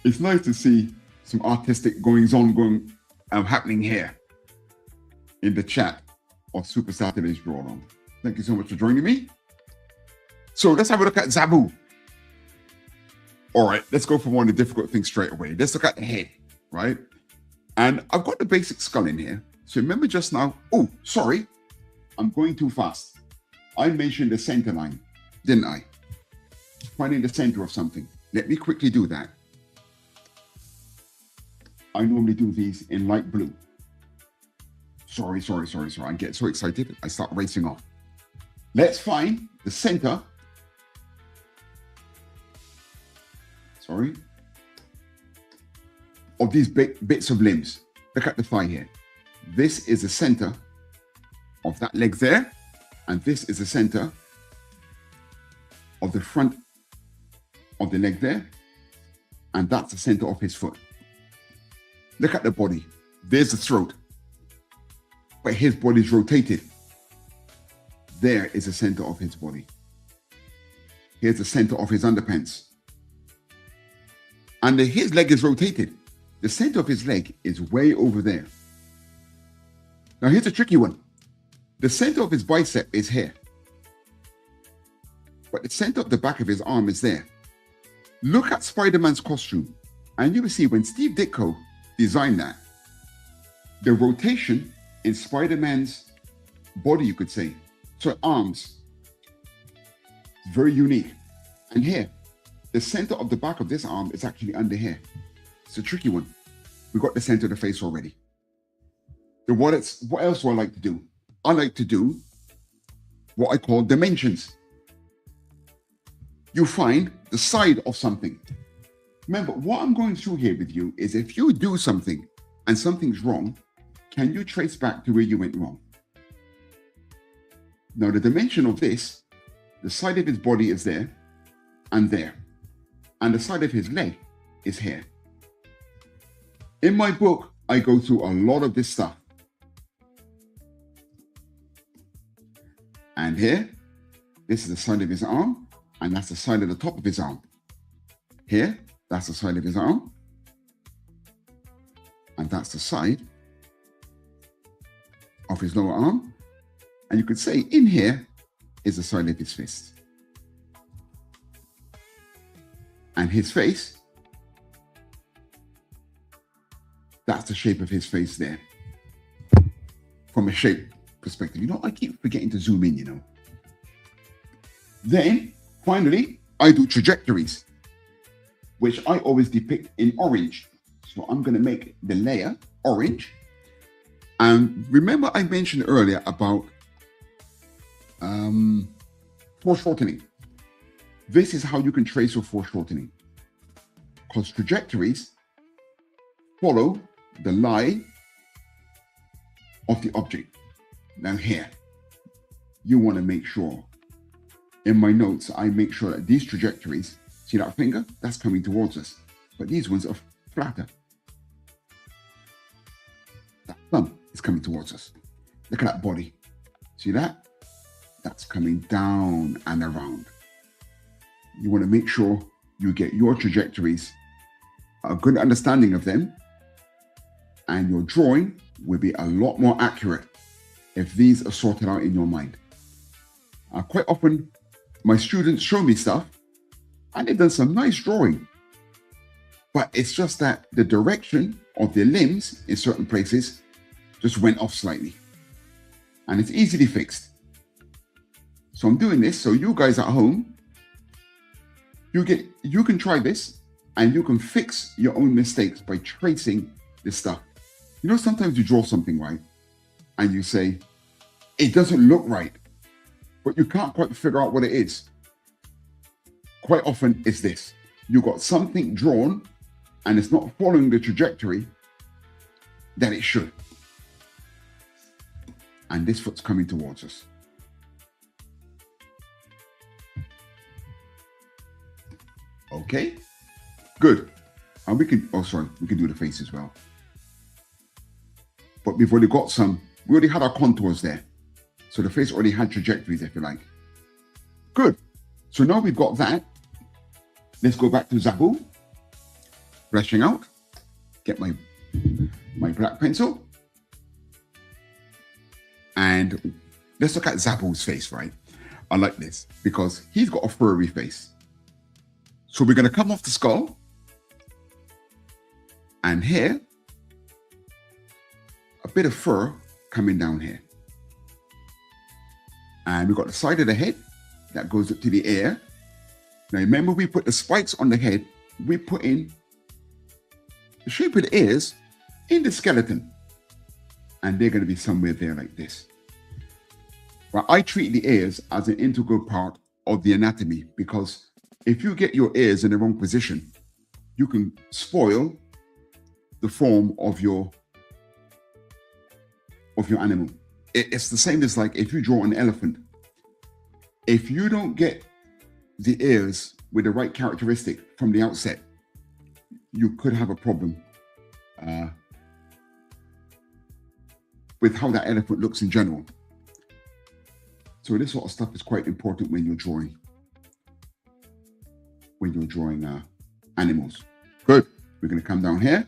It's nice to see some artistic goings-on happening here in the chat of Supa-Saturdays Draw-Along. Thank you so much for joining me. So let's have a look at Zabu. All right, let's go for one of the difficult things straight away. Let's look at the head, right? And I've got the basic skull in here. So remember just now, oh, sorry, I'm going too fast. I mentioned the center line, didn't I? Finding the center of something. Let me quickly do that. I normally do these in light blue. Sorry. I get so excited, I start racing off. Let's find the center. Of these bits of limbs. Look at the thigh here. This is the center of that leg there, and this is the center of the front of the leg there, and that's the center of his foot. Look at the body. There's the throat, but his body's rotated. There is the center of his body. Here's the center of his underpants. And his leg is rotated. The center of his leg is way over there. Now here's a tricky one. The center of his bicep is here. But the center of the back of his arm is there. Look at Spider-Man's costume. And you will see when Steve Ditko designed that, the rotation in Spider-Man's body, you could say, so arms, is very unique. And here, the center of the back of this arm is actually under here. It's a tricky one. We got the center of the face already. Then what else do I like to do? I like to do what I call dimensions. You find the side of something. Remember, what I'm going through here with you is if you do something and something's wrong, can you trace back to where you went wrong? Now, the dimension of this, the side of his body is there and there. And the side of his leg is here. In my book, I go through a lot of this stuff. And here, this is the side of his arm, and that's the side of the top of his arm. Here, that's the side of his arm, and that's the side of his lower arm. And you could say in here is the side of his fist. And his face, that's the shape of his face there. From a shape perspective. You know, I keep forgetting to zoom in, you know. Then, finally, I do trajectories, which I always depict in orange. So I'm going to make the layer orange. And remember I mentioned earlier about foreshortening. This is how you can trace your foreshortening. Because trajectories follow the lie of the object. Now here, you want to make sure, in my notes, I make sure that these trajectories, see that finger? That's coming towards us. But these ones are flatter. That thumb is coming towards us. Look at that body. See that? That's coming down and around. You want to make sure you get your trajectories, a good understanding of them, and your drawing will be a lot more accurate if these are sorted out in your mind. Quite often, my students show me stuff, And they've done some nice drawing. But it's just that the direction of their limbs in certain places just went off slightly. And it's easily fixed. So I'm doing this so you guys at home, you can try this and you can fix your own mistakes by tracing this stuff. You know, sometimes you draw something, right? And you say, it doesn't look right, but you can't quite figure out what it is. Quite often it's this. You got something drawn and it's not following the trajectory that it should. And this foot's coming towards us. Okay, good. And we can, we can do the face as well. But we've already got some, we already had our contours there. So the face already had trajectories, if you like. Good. So now we've got that. Let's go back to Zabu. Fleshing out. Get my black pencil. And let's look at Zabu's face, right? I like this because he's got a furry face. So we're going to come off the skull. And here, a bit of fur coming down here. And we've got the side of the head that goes up to the ear. Now remember, we put the spikes on the head. We put in the shape of the ears in the skeleton. And they're going to be somewhere there like this. But I treat the ears as an integral part of the anatomy, because if you get your ears in the wrong position, you can spoil the form of your animal. It's the same as like if you draw an elephant. If you don't get the ears with the right characteristic from the outset, you could have a problem with how that elephant looks in general. So this sort of stuff is quite important when you're drawing. Animals. Good. We're going to come down here.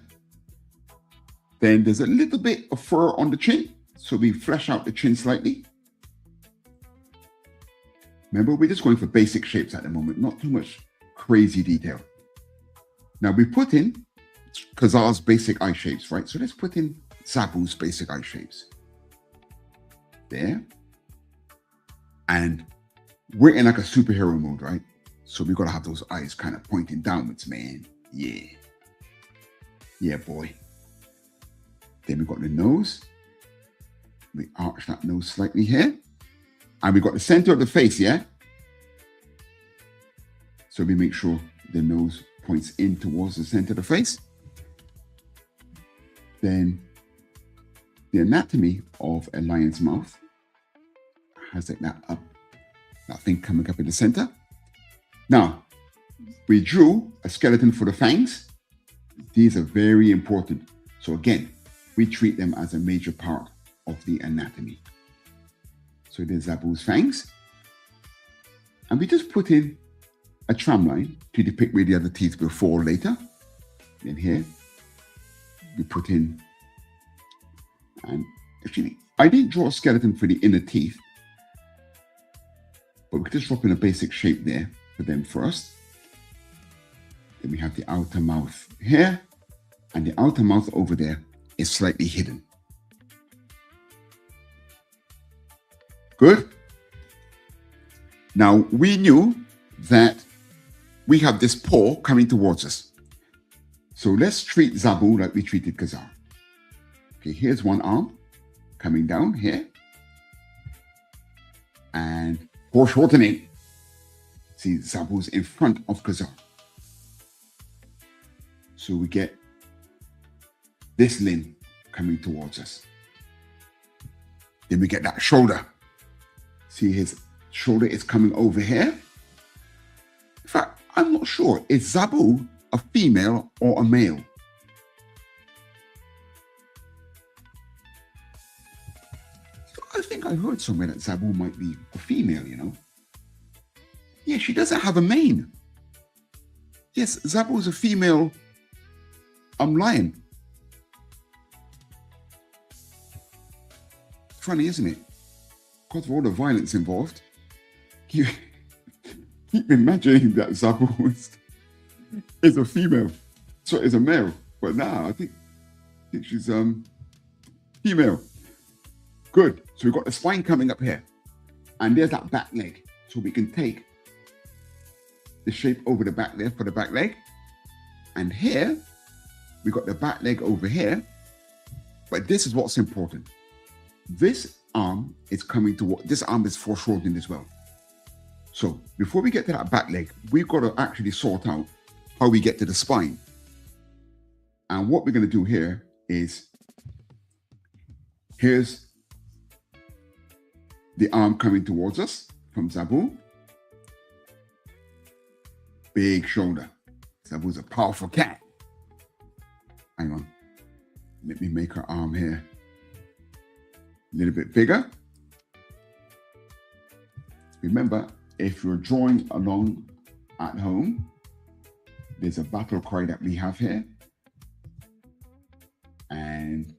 Then there's a little bit of fur on the chin. So we flesh out the chin slightly. Remember, we're just going for basic shapes at the moment, not too much crazy detail. Now we put in Kazar's basic eye shapes, right? So let's put in Zabu's basic eye shapes. There. And we're in like a superhero mode, right? So we got to have those eyes kind of pointing downwards, man. Yeah. Yeah, boy. Then we got the nose. We arch that nose slightly here. And we got the center of the face, yeah? So we make sure the nose points in towards the center of the face. Then the anatomy of a lion's mouth has like that thing coming up in the center. Now, we drew a skeleton for the fangs. These are very important. So again, we treat them as a major part of the anatomy. So there's Zabu's fangs. And we just put in a tram line to depict where the other teeth will fall later. Then here, we put in, and actually, I didn't draw a skeleton for the inner teeth, but we could just drop in a basic shape there for them first. Then we have the outer mouth here, and the outer mouth over there is slightly hidden. Good. Now we knew that we have this paw coming towards us. So let's treat Zabu like we treated Kazar. Okay, here's one arm coming down here. And foreshortening. See, Zabu's in front of Kazar. So we get this limb coming towards us. Then we get that shoulder. See, his shoulder is coming over here. In fact, I'm not sure. Is Zabu a female or a male? I think I heard somewhere that Zabu might be a female, you know. Yeah, she doesn't have a mane. Yes, Zabu is a female lion. Funny, isn't it? Because of all the violence involved, keep imagining that Zabu is a female, so is a male. But now I think she's female. Good. So we've got the spine coming up here, and there's that back leg. So we can take the shape over the back there for the back leg, and here we got the back leg over here. But this is what's important. This arm is coming to what this arm is foreshortened as well. So before we get to that back leg, we've got to actually sort out how we get to the spine. And what we're going to do here is, here's the arm coming towards us from Zabu. Big shoulder. Zabu's a powerful cat. Hang on. Let me make her arm here a little bit bigger. Remember, if you're drawing along at home, there's a battle cry that we have here. And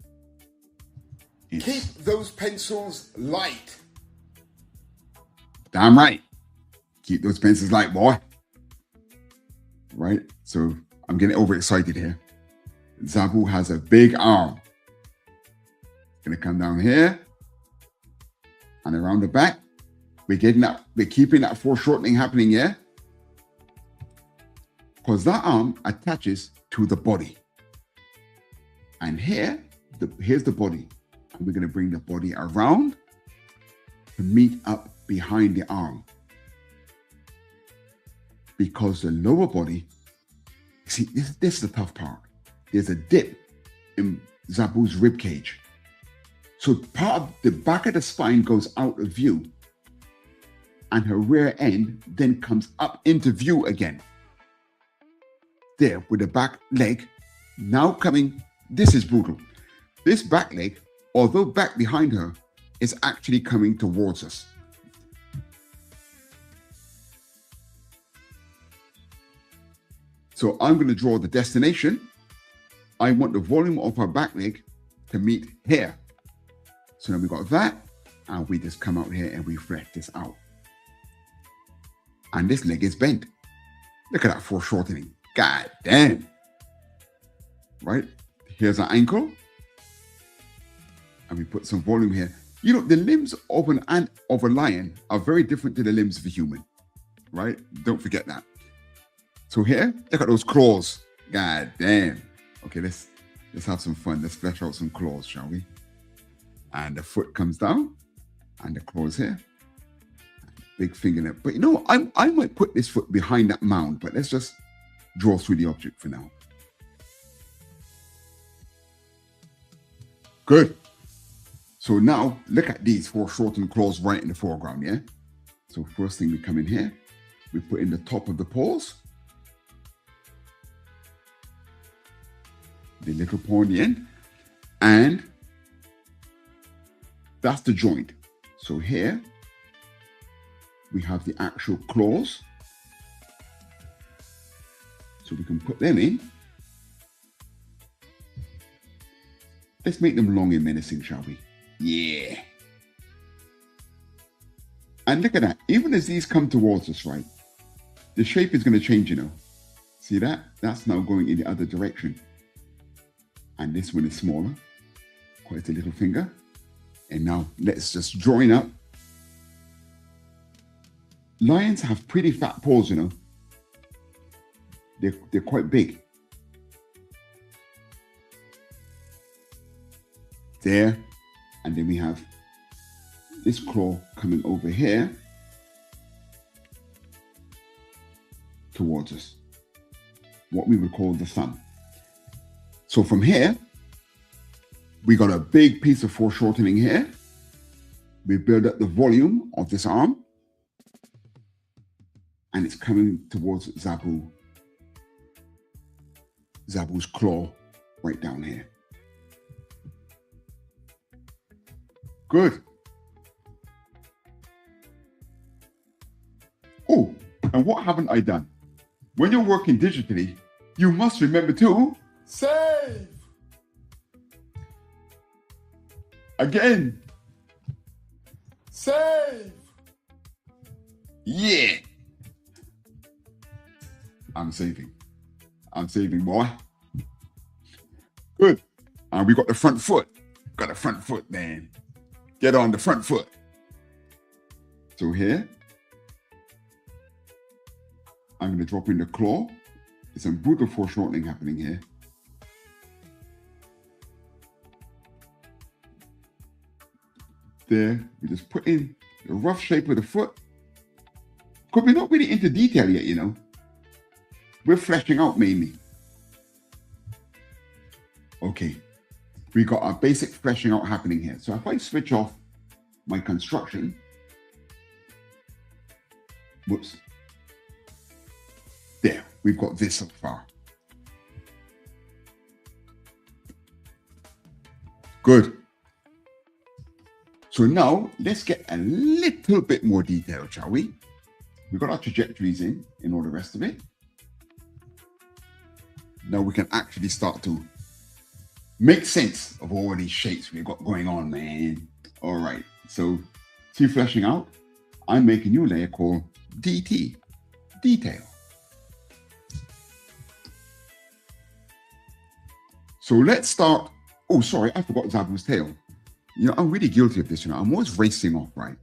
keep those pencils light. Damn right. Keep those pencils light, boy. Right? So I'm getting overexcited here. Zabu has a big arm. Gonna come down here and around the back. We're keeping that foreshortening happening here, because that arm attaches to the body. And here's the body. And we're going to bring the body around to meet up behind the arm. Because the lower body, see, this is the tough part. There's a dip in Zabu's rib cage. So part of the back of the spine goes out of view, and her rear end then comes up into view again. There, with the back leg now coming. This is brutal. This back leg, although back behind her, is actually coming towards us. So I'm going to draw the destination. I want the volume of her back leg to meet here. So now we got that, and we just come out here and we flesh this out. And this leg is bent. Look at that foreshortening. God damn. Right? Here's our ankle. And we put some volume here. You know, the limbs of a lion are very different to the limbs of a human. Right? Don't forget that. So here, look at those claws. God damn. Okay, let's have some fun. Let's flesh out some claws, shall we? And the foot comes down, and the claws here. Big fingernail. But you know, I might put this foot behind that mound, but let's just draw through the object for now. Good. So now look at these foreshortened claws right in the foreground, yeah? So first thing we come in here, we put in the top of the paws, the little paw on the end, and that's the joint. So here we have the actual claws. So we can put them in. Let's make them long and menacing, shall we? Yeah. And look at that. Even as these come towards us, right, the shape is going to change, you know. See that? That's now going in the other direction. And this one is smaller. Quite a little finger. And now let's just join up. Lions have pretty fat paws, you know. They're quite big. There. And then we have this claw coming over here towards us. What we would call the thumb. So from here, we got a big piece of foreshortening here. We build up the volume of this arm. And it's coming towards Zabu's claw right down here. Good. Oh, and what haven't I done? When you're working digitally, you must remember to save. Again. Save. Yeah. I'm saving. I'm saving, boy. Good. We got the front foot. Got the front foot, man. Get on the front foot. So here, I'm going to drop in the claw. There's some brutal foreshortening happening here. There, we just put in the rough shape of the foot. Because we're not really into detail yet, you know. We're fleshing out mainly. Okay, we got our basic fleshing out happening here. So if I switch off my construction, whoops. There, we've got this so far. Good. So now let's get a little bit more detail, shall we? We've got our trajectories in all the rest of it. Now we can actually start to make sense of all these shapes we've got going on, man. All right, so see fleshing out, I'm making a new layer called DT, detail. So let's start. Oh, sorry, I forgot Zabu's tail. You know, I'm really guilty of this, you know. I'm always racing off, right?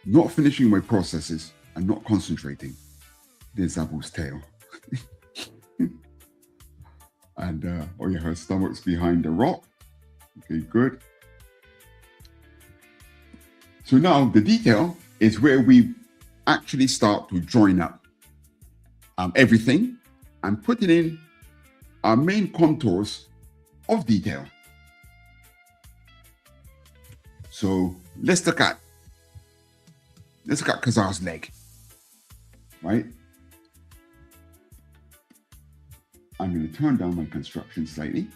Not finishing my processes and not concentrating. There's Zabu's tail. And, oh yeah, her stomach's behind the rock. Okay, good. So now the detail is where we actually start to join up everything and putting in our main contours of detail. So let's look at Kazar's leg, right? I'm going to turn down my construction slightly,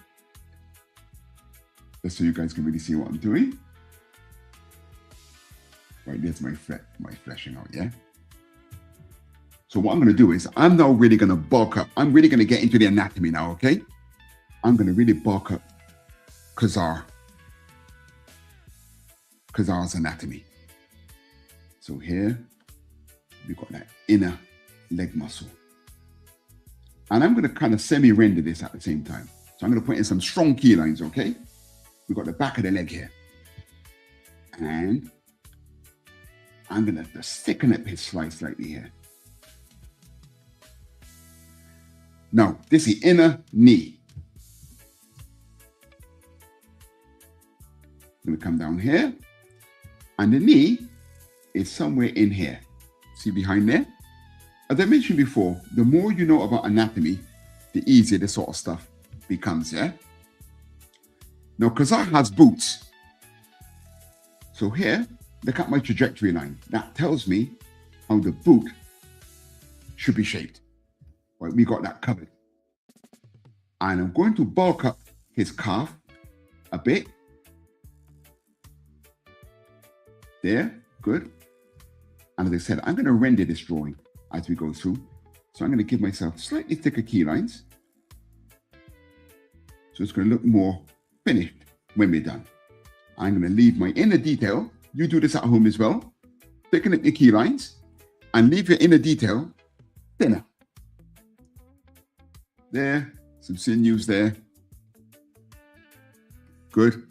just so you guys can really see what I'm doing. Right, there's my fleshing out, yeah? So what I'm going to do is I'm now really going to bulk up. I'm really going to get into the anatomy now, okay? I'm going to really bulk up Kazar's anatomy. So here, we've got that inner leg muscle. And I'm going to kind of semi-render this at the same time. So I'm going to put in some strong key lines, okay? We've got the back of the leg here. And I'm going to just thicken up his slice slightly here. Now, this is the inner knee. I'm going to come down here. And the knee is somewhere in here. See behind there? As I mentioned before, the more you know about anatomy, the easier this sort of stuff becomes, yeah? Now, Kazar has boots. So here, look at my trajectory line. That tells me how the boot should be shaped. Right, we got that covered. And I'm going to bulk up his calf a bit. There, good. And as I said, I'm going to render this drawing as we go through. So I'm going to give myself slightly thicker key lines. So it's going to look more finished when we're done. I'm going to leave my inner detail. You do this at home as well. Thicken up your key lines and leave your inner detail thinner. There, some sinews there. Good.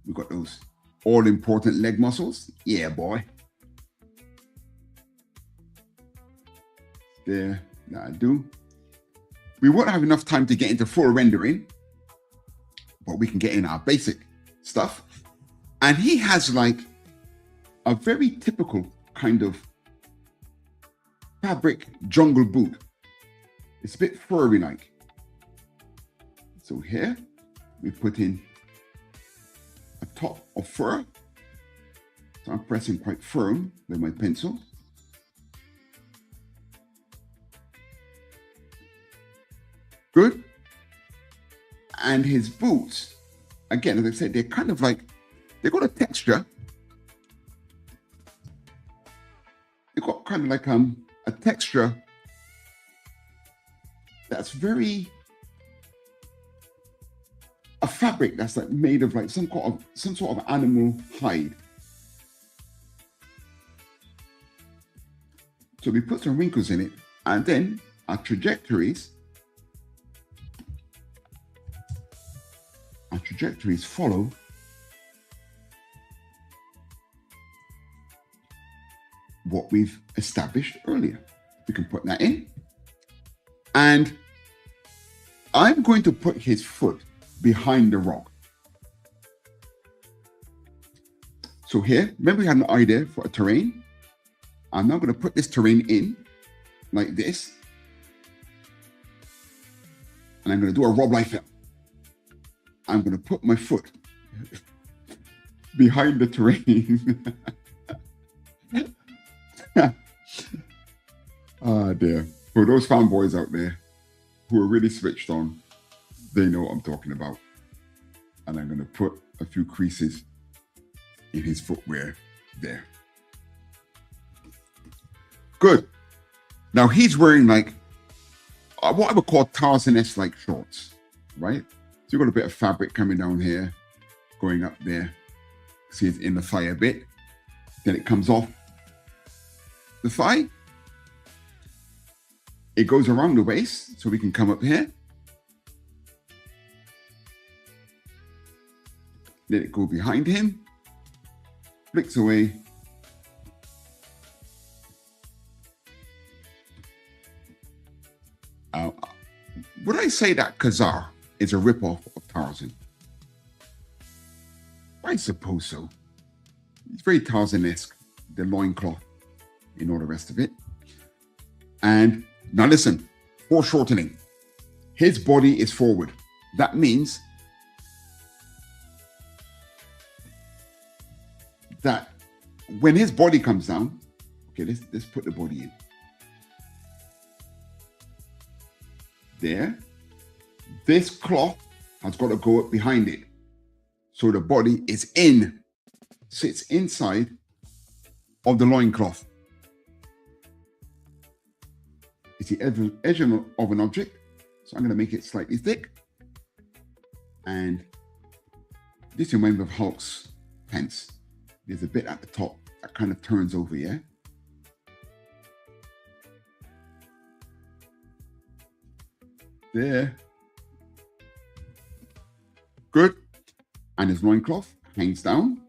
We've got those all-important leg muscles. Yeah, boy. There, that'll do. We won't have enough time to get into full rendering, but we can get in our basic stuff. And he has like a very typical kind of fabric jungle boot. It's a bit furry like. So here we put in a top of fur. So I'm pressing quite firm with my pencil. Good. And his boots, again, as I said, they're kind of like, they've got a texture. They've got kind of like a texture that's very, a fabric that's like made of like some sort of animal hide. So we put some wrinkles in it And then our trajectories follow what we've established earlier. We can put that in. And I'm going to put his foot behind the rock. So here, remember we had an idea for a terrain? I'm now going to put this terrain in like this. And I'm going to do a Rob Liefeld. I'm going to put my foot behind the terrain. Ah, dear. For those fanboys out there who are really switched on, they know what I'm talking about. And I'm going to put a few creases in his footwear there. Good. Now he's wearing like what I would call Tarzan-esque like shorts, right? So you've got a bit of fabric coming down here, going up there. See it's in the thigh a bit. Then it comes off the thigh. It goes around the waist, so we can come up here. Let it go behind him. Flicks away. Would I say that Khazar is a ripoff of Tarzan? I suppose so. It's very Tarzan-esque, the loincloth and all the rest of it. And now listen, foreshortening. His body is forward. That means that when his body comes down, okay, let's put the body in. There. This cloth has got to go up behind it. So the body is sits inside of the loincloth. It's the edge of an object. So I'm going to make it slightly thick. And this reminds me of Hulk's pants. There's a bit at the top that kind of turns over, yeah? There. Good. And his loincloth hangs down.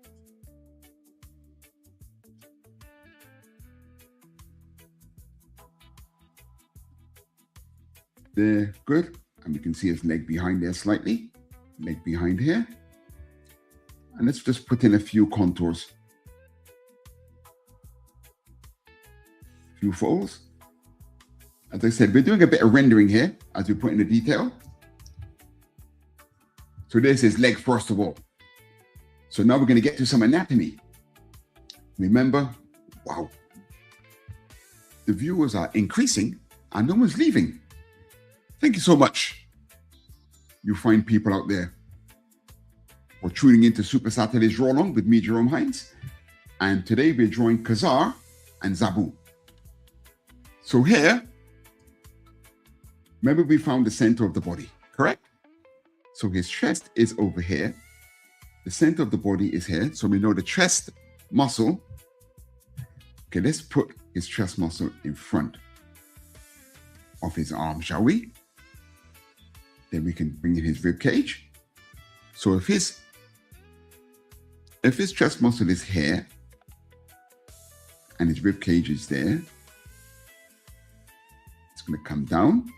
There. Good. And we can see his leg behind there slightly. Leg behind here. And let's just put in a few contours. A few folds. As I said, we're doing a bit of rendering here as we put in the detail. So this is leg first of all. So now we're going to get to some anatomy. Remember, wow, the viewers are increasing and no one's leaving. Thank you so much. You fine people out there for tuning into Supa-Saturdays Draw-Along with me, Jerome Hinds. And today we're drawing Khazar and Zabu. So here, remember we found the center of the body, correct? So his chest is over here. The center of the body is here. So we know the chest muscle. Okay, let's put his chest muscle in front of his arm, shall we? Then we can bring in his rib cage. So if his chest muscle is here and his rib cage is there, it's going to come down.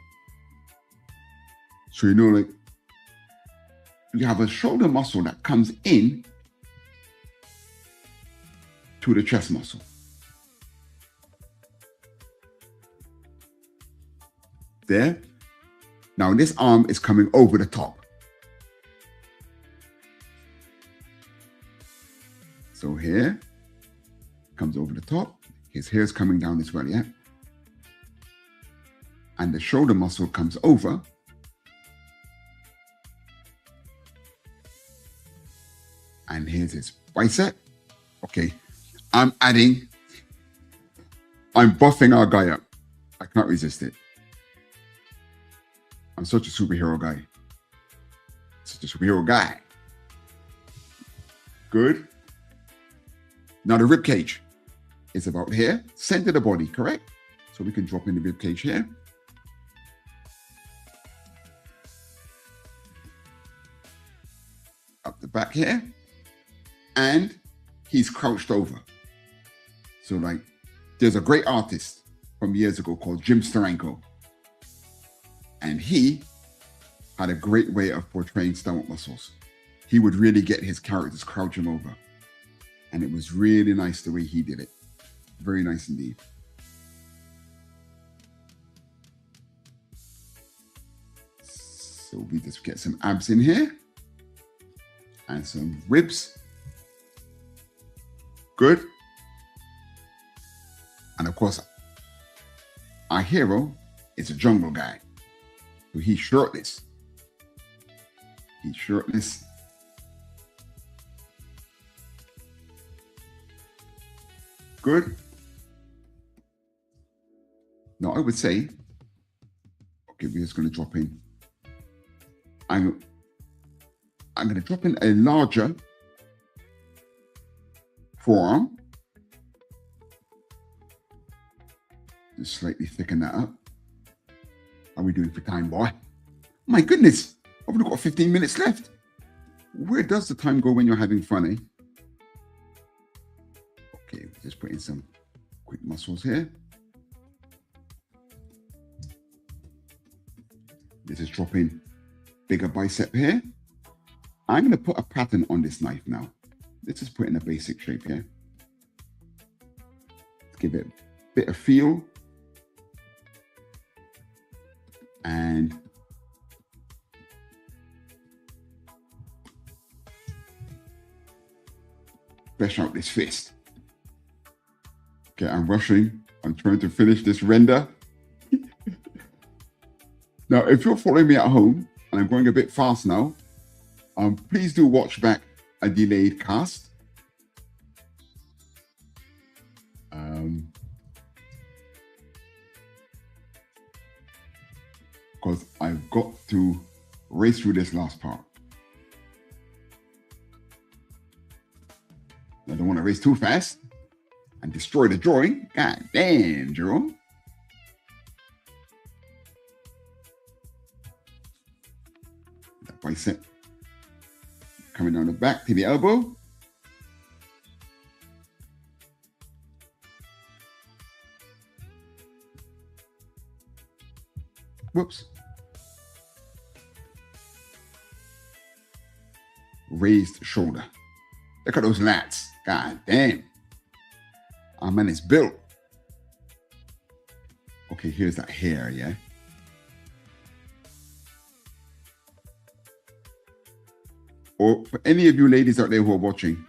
So you know, like, you have a shoulder muscle that comes in to the chest muscle. There. Now this arm is coming over the top. So here, comes over the top. His hair is coming down as well, yeah? And the shoulder muscle comes over. And here's his bicep. Okay, I'm buffing our guy up. I can't resist it. I'm such a superhero guy. Such a superhero guy. Good. Now the rib cage is about here, center of the body, correct? So we can drop in the rib cage here. Up the back here. And he's crouched over. So like, there's a great artist from years ago called Jim Steranko. And he had a great way of portraying stomach muscles. He would really get his characters crouching over. And it was really nice the way he did it. Very nice indeed. So we just get some abs in here. And some ribs. Good. And of course, our hero is a jungle guy. So he's shirtless. He's shirtless. Good. Now I would say, okay, we're just going to drop in. I'm going to drop in a larger forearm. Just slightly thicken that up. How are we doing for time, boy? My goodness, I've only got 15 minutes left. Where does the time go when you're having fun, eh? Okay, just put in some quick muscles here. Let's just drop in bigger bicep here. I'm going to put a pattern on this knife now. Let's just put in a basic shape here. Let's give it a bit of feel. And flesh out this fist. Okay, I'm rushing. I'm trying to finish this render. Now, if you're following me at home, and I'm going a bit fast now, please do watch back a delayed cast. Because I've got to race through this last part. I don't want to race too fast and destroy the drawing. God damn, Jerome. That bicep coming down the back to the elbow. Whoops. Raised shoulder. Look at those lats. God damn. Our man is built. Okay, here's that hair, yeah? Or for any of you ladies out there who are watching,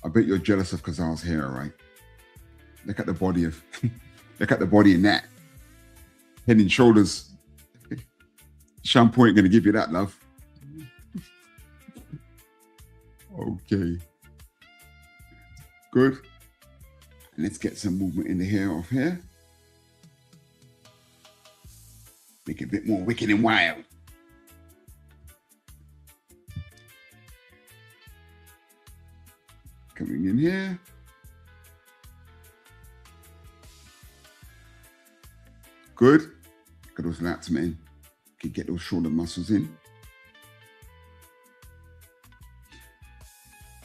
I bet you're jealous of Kazal's hair, right? Look at the body of, look at the body in that. Head and shoulders. Shampoo ain't gonna give you that, love. Okay. Good. And let's get some movement in the hair off here. Make it a bit more wicked and wild. Coming in here. Good. Look at those lats, man. Can get those shoulder muscles in.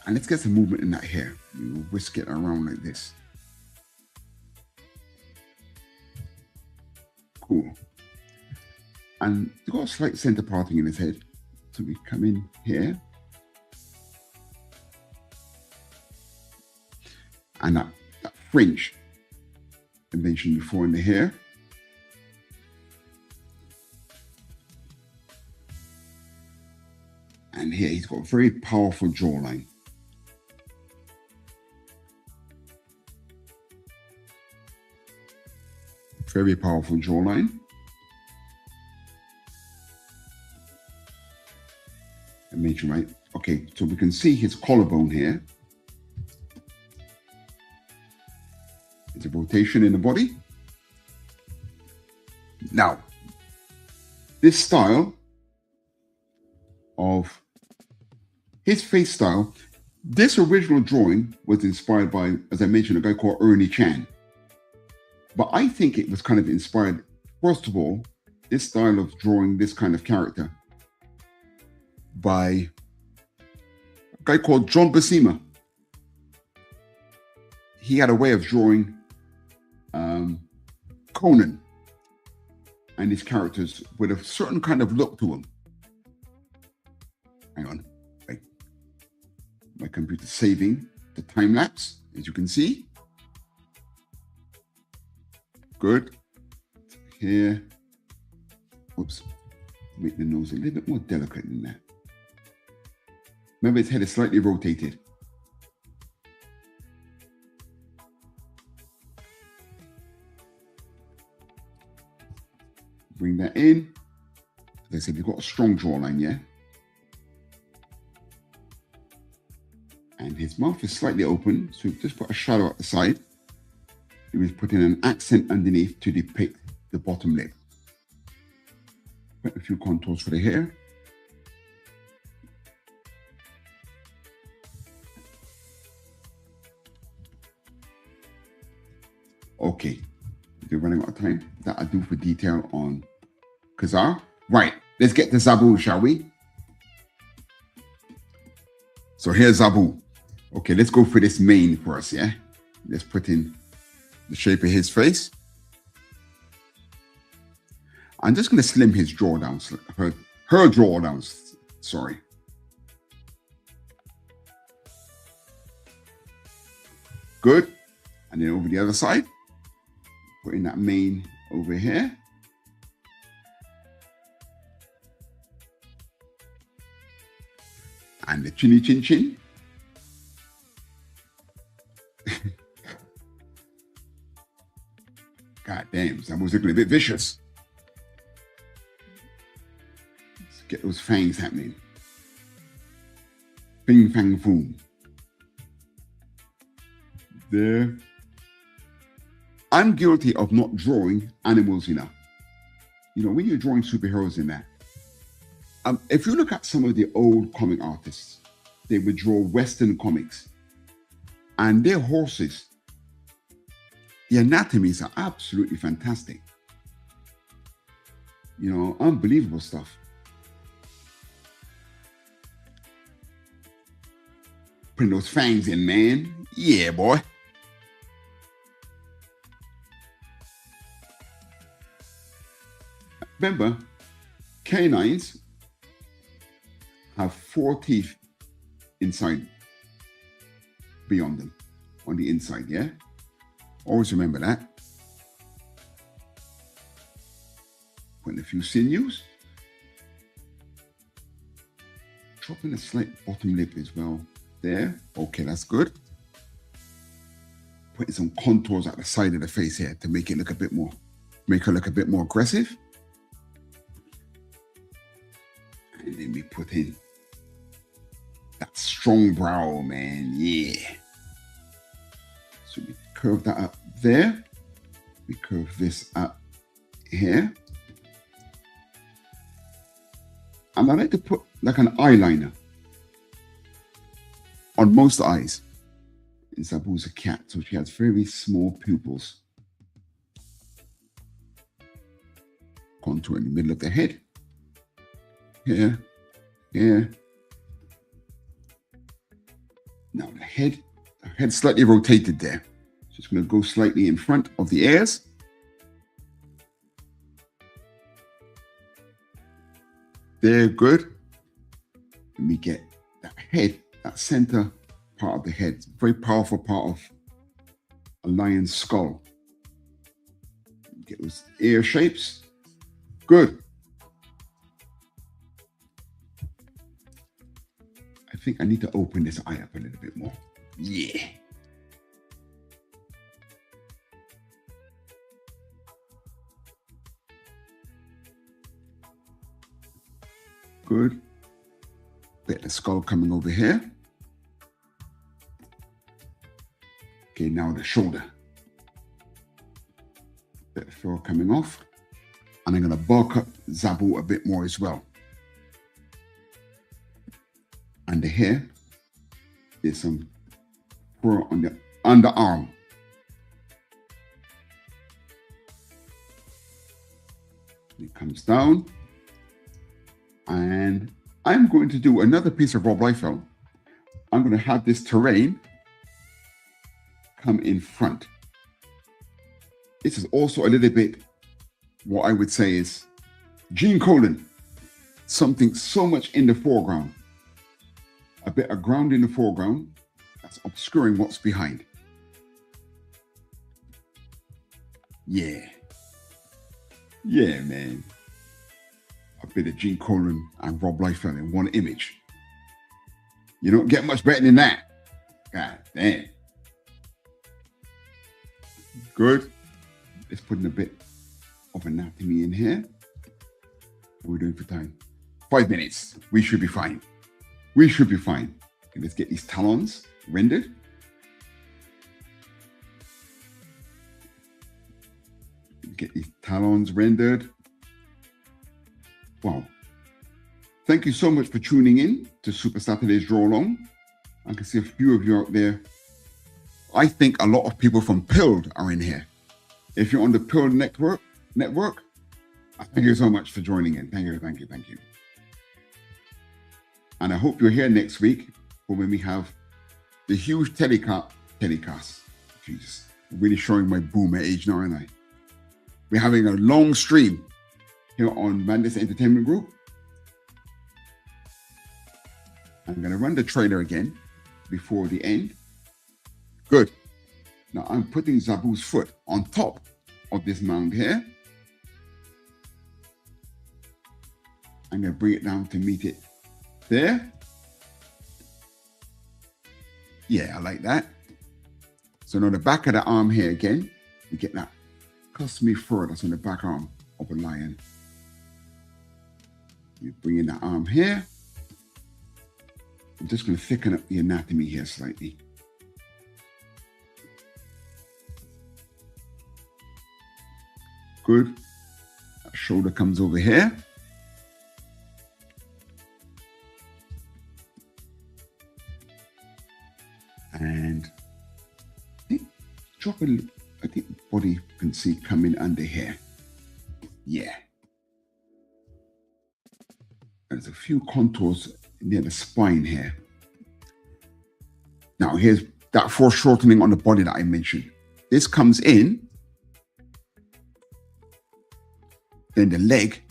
And let's get some movement in that hair. We'll whisk it around like this. Cool. And we've got a slight center parting in his head. So we come in here. And that fringe I mentioned before in the hair. And here he's got a very powerful jawline. Very powerful jawline. I mentioned, right? Okay, so we can see his collarbone here. It's a rotation in the body. Now, this style of his face style, this original drawing was inspired by, as I mentioned, a guy called Ernie Chan. But I think it was kind of inspired, first of all, this style of drawing this kind of character by a guy called John Buscema. He had a way of drawing Conan and his characters with a certain kind of look to them. Hang on, my computer's saving the time lapse, as you can see. Good. Here. Whoops. Make the nose a little bit more delicate than that. Remember, his head is slightly rotated. Bring that in. As I said, we've got a strong jawline, yeah? And his mouth is slightly open, so just put a shadow at the side. He was putting an accent underneath to depict the bottom lip. Put a few contours for the hair. Okay, we're running out of time. That'll do for detail on Kazar. Right, let's get to Zabu, shall we? So here's Zabu. Okay, let's go for this mane first, yeah? Let's put in the shape of his face. I'm just going to slim his drawdowns, her drawdowns, sorry. Good. And then over the other side, putting that mane over here. And the chinny chin chin. God damn, that was looking a bit vicious. Let's get those fangs happening. Bing fang boom. There. I'm guilty of not drawing animals enough. You know, when you're drawing superheroes in that, if you look at some of the old comic artists, they would draw Western comics, and their horses, the anatomies are absolutely fantastic. You know, unbelievable stuff. Putting those fangs in, man. Yeah, boy. Remember, canines have 4 teeth inside, beyond them, on the inside, yeah? Always remember that. Putting a few sinews. Dropping a slight bottom lip as well. There. Okay, that's good. Putting some contours at the side of the face here to make it look a bit more, make her look a bit more aggressive. And then we put in that strong brow, man. Yeah. So we curve that up there. We curve this up here. And I like to put like an eyeliner on most eyes. And Zabu's a cat, so she has very small pupils. Contour in the middle of the head. Here, here. Now the head slightly rotated there. So it's going to go slightly in front of the ears. There, good. And we get that head, that center part of the head, very powerful part of a lion's skull. Get those ear shapes. Good. I think I need to open this eye up a little bit more. Yeah. Good. Bit of the skull coming over here. Okay, now the shoulder. Bit of fur coming off. And I'm going to bulk up Zabu a bit more as well. And the hair, there's some fur on the underarm. It comes down. And I'm going to do another piece of Rob Liefeld. I'm going to have this terrain come in front. This is also a little bit what I would say is Gene Colan, something so much in the foreground, a bit of ground in the foreground that's obscuring what's behind. Yeah, man. A bit of Gene Colan and Rob Liefeld in one image. You don't get much better than that. God damn. Good. Let's put in a bit of anatomy in here. What are we doing for time? 5 minutes. We should be fine. We should be fine. Okay, let's get these talons rendered. Get these talons rendered. Wow. Thank you so much for tuning in to Supa-Saturdays Draw-Along. I can see a few of you out there. I think a lot of people from Pilled are in here. If you're on the Pilled network, thank you so much for joining in. Thank you. And I hope you're here next week for when we have the huge telecast. Jesus, really showing my boomer age now, aren't I? We're having a long stream here on Madness Entertainment Group. I'm going to run the trailer again before the end. Good. Now I'm putting Zabu's foot on top of this mound here. I'm going to bring it down to meet it there. Yeah, I like that. So now the back of the arm here again, we get that customary fur that's on the back arm of a lion. You bring in the arm here. I'm just going to thicken up the anatomy here slightly. Good. That shoulder comes over here. And drop a little, I think the body you can see coming under here. Yeah. There's a few contours near the spine here. Now here's that foreshortening on the body that I mentioned. This comes in, then the leg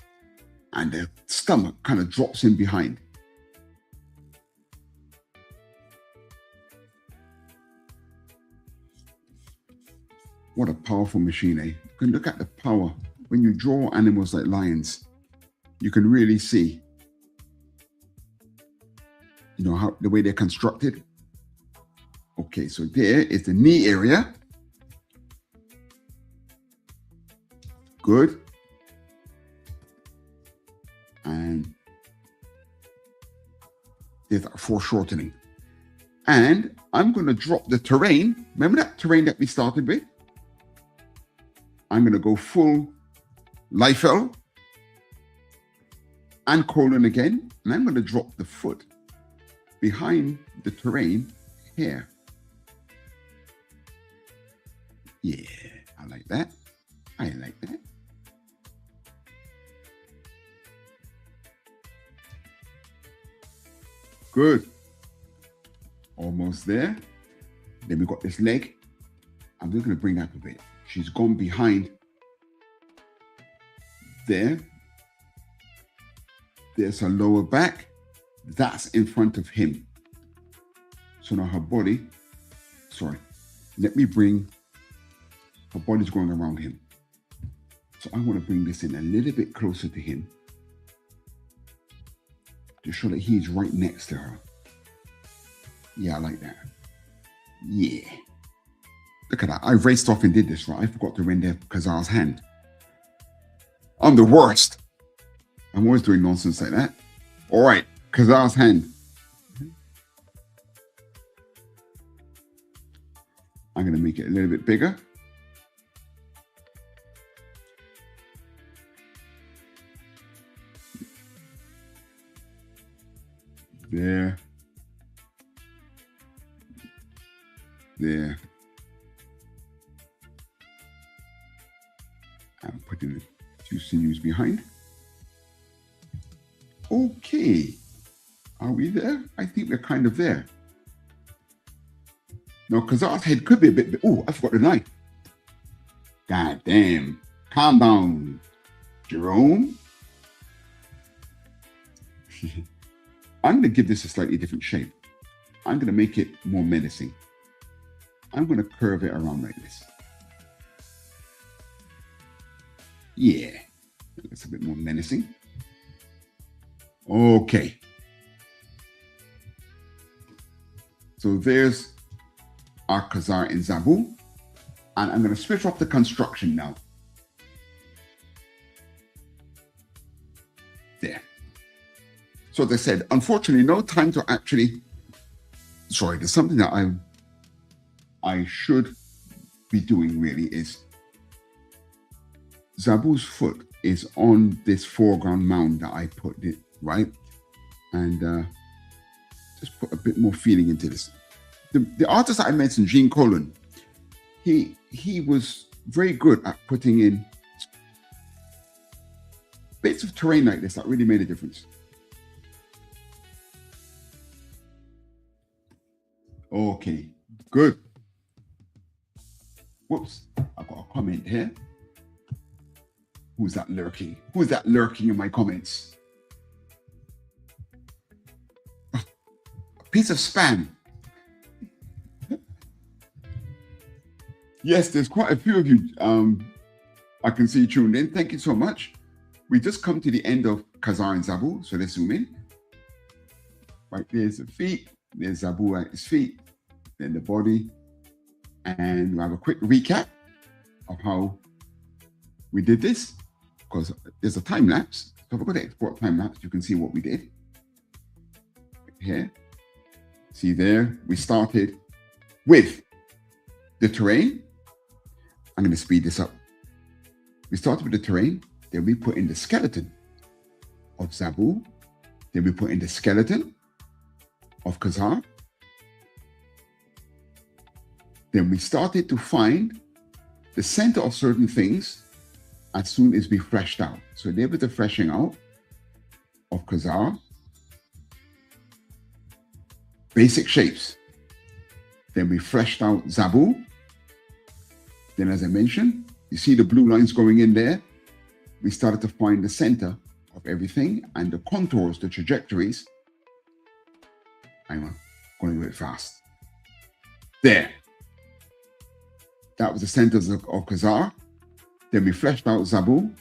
and the stomach kind of drops in behind. What a powerful machine, eh? You can look at the power. When you draw animals like lions, you can really see, you know, how the way they're constructed. Okay, so there is the knee area. Good. And there's that foreshortening. And I'm going to drop the terrain. Remember that terrain that we started with? I'm going to go full Liefeld and Colan again. And I'm going to drop the foot behind the terrain here. Yeah, I like that. I like that. Good. Almost there. Then we got this leg. I'm just going to bring that up a bit. She's gone behind there. There's her lower back. That's in front of him. So now her body, sorry, let me bring, her body's going around him. So I want to bring this in a little bit closer to him to show that he's right next to her. Yeah, I like that. Yeah. Look at that. I raced off and did this, right? I forgot to render Kazar's hand. I'm the worst. I'm always doing nonsense like that. All right, Kazar's hand. I'm going to make it a little bit bigger. There. There. I'm putting the two sinews behind. behind. Okay. Are we there? I think we're kind of there. No, Kazar's head could be a bit. Oh, I forgot the knife. God damn. Calm down, Jerome. I'm going to give this a slightly different shape. I'm going to make it more menacing. I'm going to curve it around like this. Yeah, that's a bit more menacing. Okay. So there's our Khazar in Zabu. And I'm going to switch off the construction now. There. So as I said, unfortunately, no time to actually, sorry, there's something that I should be doing really is Zabu's foot is on this foreground mound that I put it, right? And just put a bit more feeling into this. The artist that I mentioned, Gene Colin, he was very good at putting in bits of terrain like this that really made a difference. Okay, good. Whoops, I've got a comment here. Who's that lurking? Who's that lurking in my comments? A piece of spam. Yes, there's quite a few of you I can see tuned in. Thank you so much. We just come to the end of Khazar and Zabu, so let's zoom in. Right, there's the feet, there's Zabu at his feet, then the body, and we'll have a quick recap of how we did this, because there's a time lapse. So if we're going to export time lapse, you can see what we did. Here, see there, we started with the terrain. I'm going to speed this up. We started with the terrain, then we put in the skeleton of Zabu, then we put in the skeleton of Khazar. Then we started to find the center of certain things as soon as we fleshed out. So there was the fleshing out of Khazar. Basic shapes. Then we fleshed out Zabu. Then, as I mentioned, you see the blue lines going in there. We started to find the center of everything and the contours, the trajectories. Hang on, going a bit fast. There. That was the centers of Khazar. Then we fleshed out Zabu.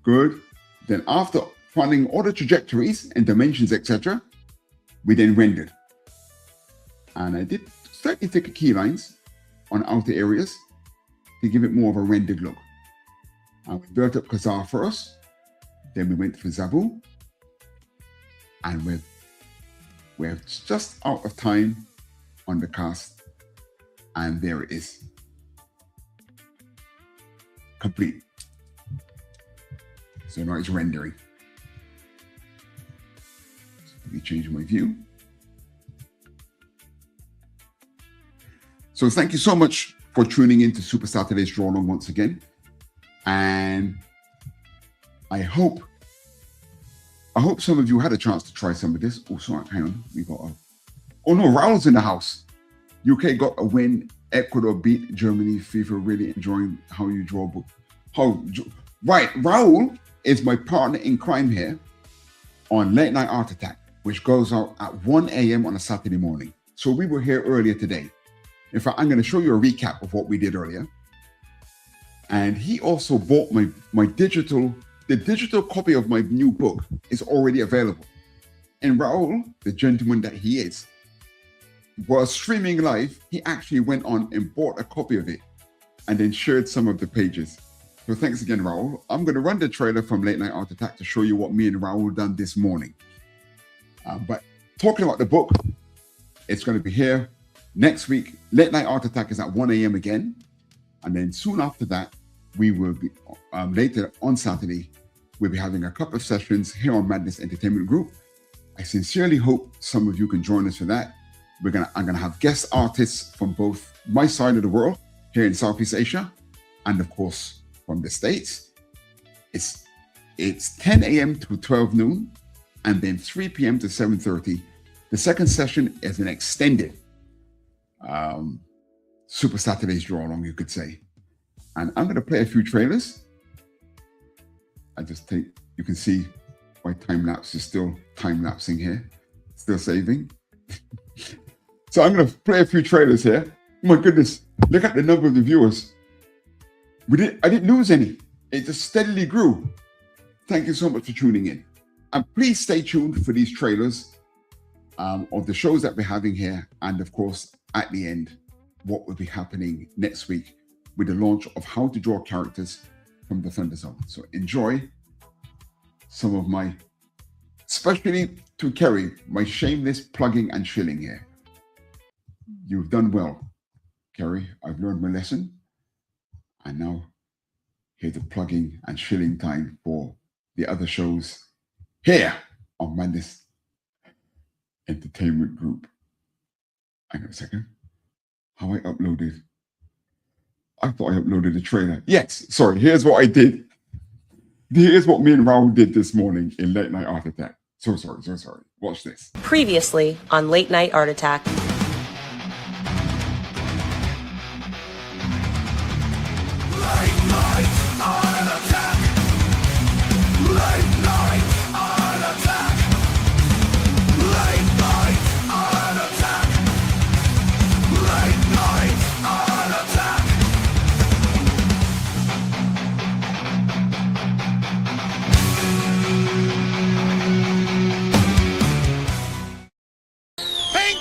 Good. Then after finding all the trajectories and dimensions, etc., we then rendered. And I did slightly thicker key lines on outer areas to give it more of a rendered look. And we built up Khazar first. Then we went for Zabu. And we're just out of time on the cast. And there it is. Complete. So now it's rendering. So let me change my view. So thank you so much for tuning in to Supa-Saturdays Draw-Along once again. And I hope some of you had a chance to try some of this. Oh, sorry, hang on. We got oh no, Raul's in the house. UK got a win. Ecuador beat Germany. FIFA really enjoying how you draw book. Right, Raul is my partner in crime here on Late Night Art Attack, which goes out at 1 a.m. on a Saturday morning. So we were here earlier today. In fact, I'm going to show you a recap of what we did earlier. And he also bought the digital copy of my new book is already available. And Raul, the gentleman that he is, while streaming live, he actually went on and bought a copy of it and then shared some of the pages. So thanks again, Raul. I'm going to run the trailer from Late Night Art Attack to show you what me and Raul done this morning. But talking about the book, it's going to be here next week. Late Night Art Attack is at 1 a.m. again. And then soon after that, we will be, later on Saturday, we'll be having a couple of sessions here on Madness Entertainment Group. I sincerely hope some of you can join us for that. I'm gonna have guest artists from both my side of the world, here in Southeast Asia, and of course from the States. It's 10 a.m. to 12 noon, and then 3 p.m. to 7:30. The second session is an extended Supa-Saturdays Draw-Along, you could say. And I'm going to play a few trailers. You can see my time-lapse is still time-lapsing here, still saving. So I'm going to play a few trailers here. Oh my goodness, look at the number of the viewers. I didn't lose any. It just steadily grew. Thank you so much for tuning in. And please stay tuned for these trailers of the shows that we're having here. And of course, at the end, what will be happening next week with the launch of how to draw characters from the Thunder Zone. So enjoy some of my, especially to Kerry, my shameless plugging and shilling here. You've done well, Kerry. I've learned my lesson. And now here's the plugging and shilling time for the other shows here on Madness Entertainment Group. Hang on a second. How I uploaded? I thought I uploaded a trailer. Yes, sorry, here's what I did. Here's what me and Raoul did this morning in Late Night Art Attack. So sorry. Watch this. Previously on Late Night Art Attack.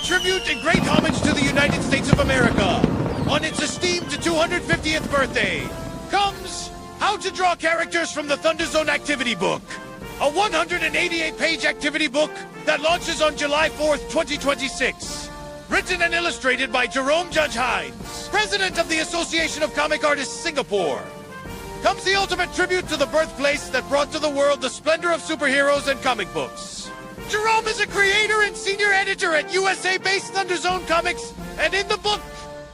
Tribute and great homage to the United States of America. On its esteemed 250th birthday comes How to Draw Characters from the Thunder Zone Activity Book, a 188-page activity book that launches on July 4th, 2026. Written and illustrated by Jerome Judge Hinds, president of the Association of Comic Artists Singapore. Comes the ultimate tribute to the birthplace that brought to the world the splendor of superheroes and comic books. Jerome is a creator and senior editor at USA-based Thunder Zone Comics, and in the book,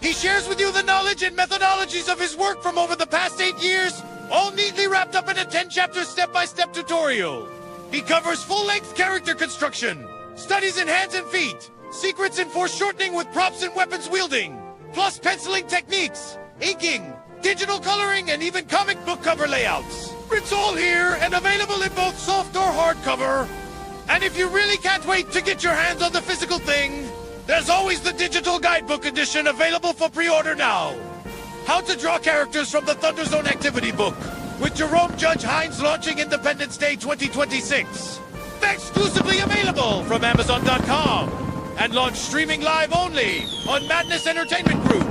he shares with you the knowledge and methodologies of his work from over the past 8 years, all neatly wrapped up in a 10-chapter step-by-step tutorial. He covers full-length character construction, studies in hands and feet, secrets in foreshortening with props and weapons wielding, plus penciling techniques, inking, digital coloring, and even comic book cover layouts. It's all here and available in both soft or hardcover. And if you really can't wait to get your hands on the physical thing, there's always the digital guidebook edition available for pre-order now. How to Draw Characters from the Thunder Zone Activity Book, with Jerome Judge Hinds launching Independence Day 2026. Exclusively available from Amazon.com and launched streaming live only on Madness Entertainment Group.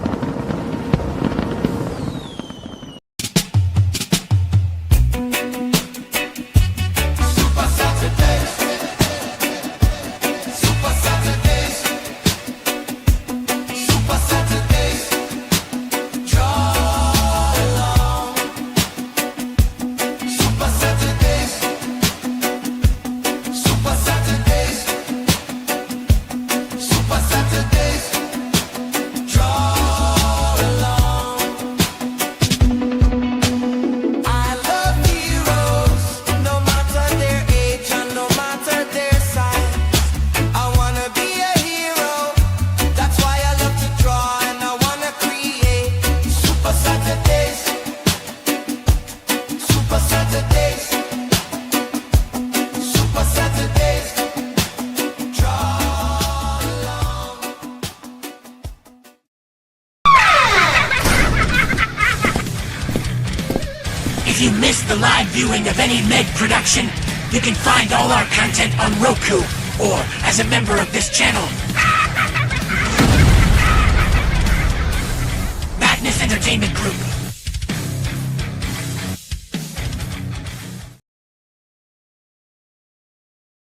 If you missed the live viewing of any Meg production, you can find all our content on Roku or as a member of this channel. Madness Entertainment Group.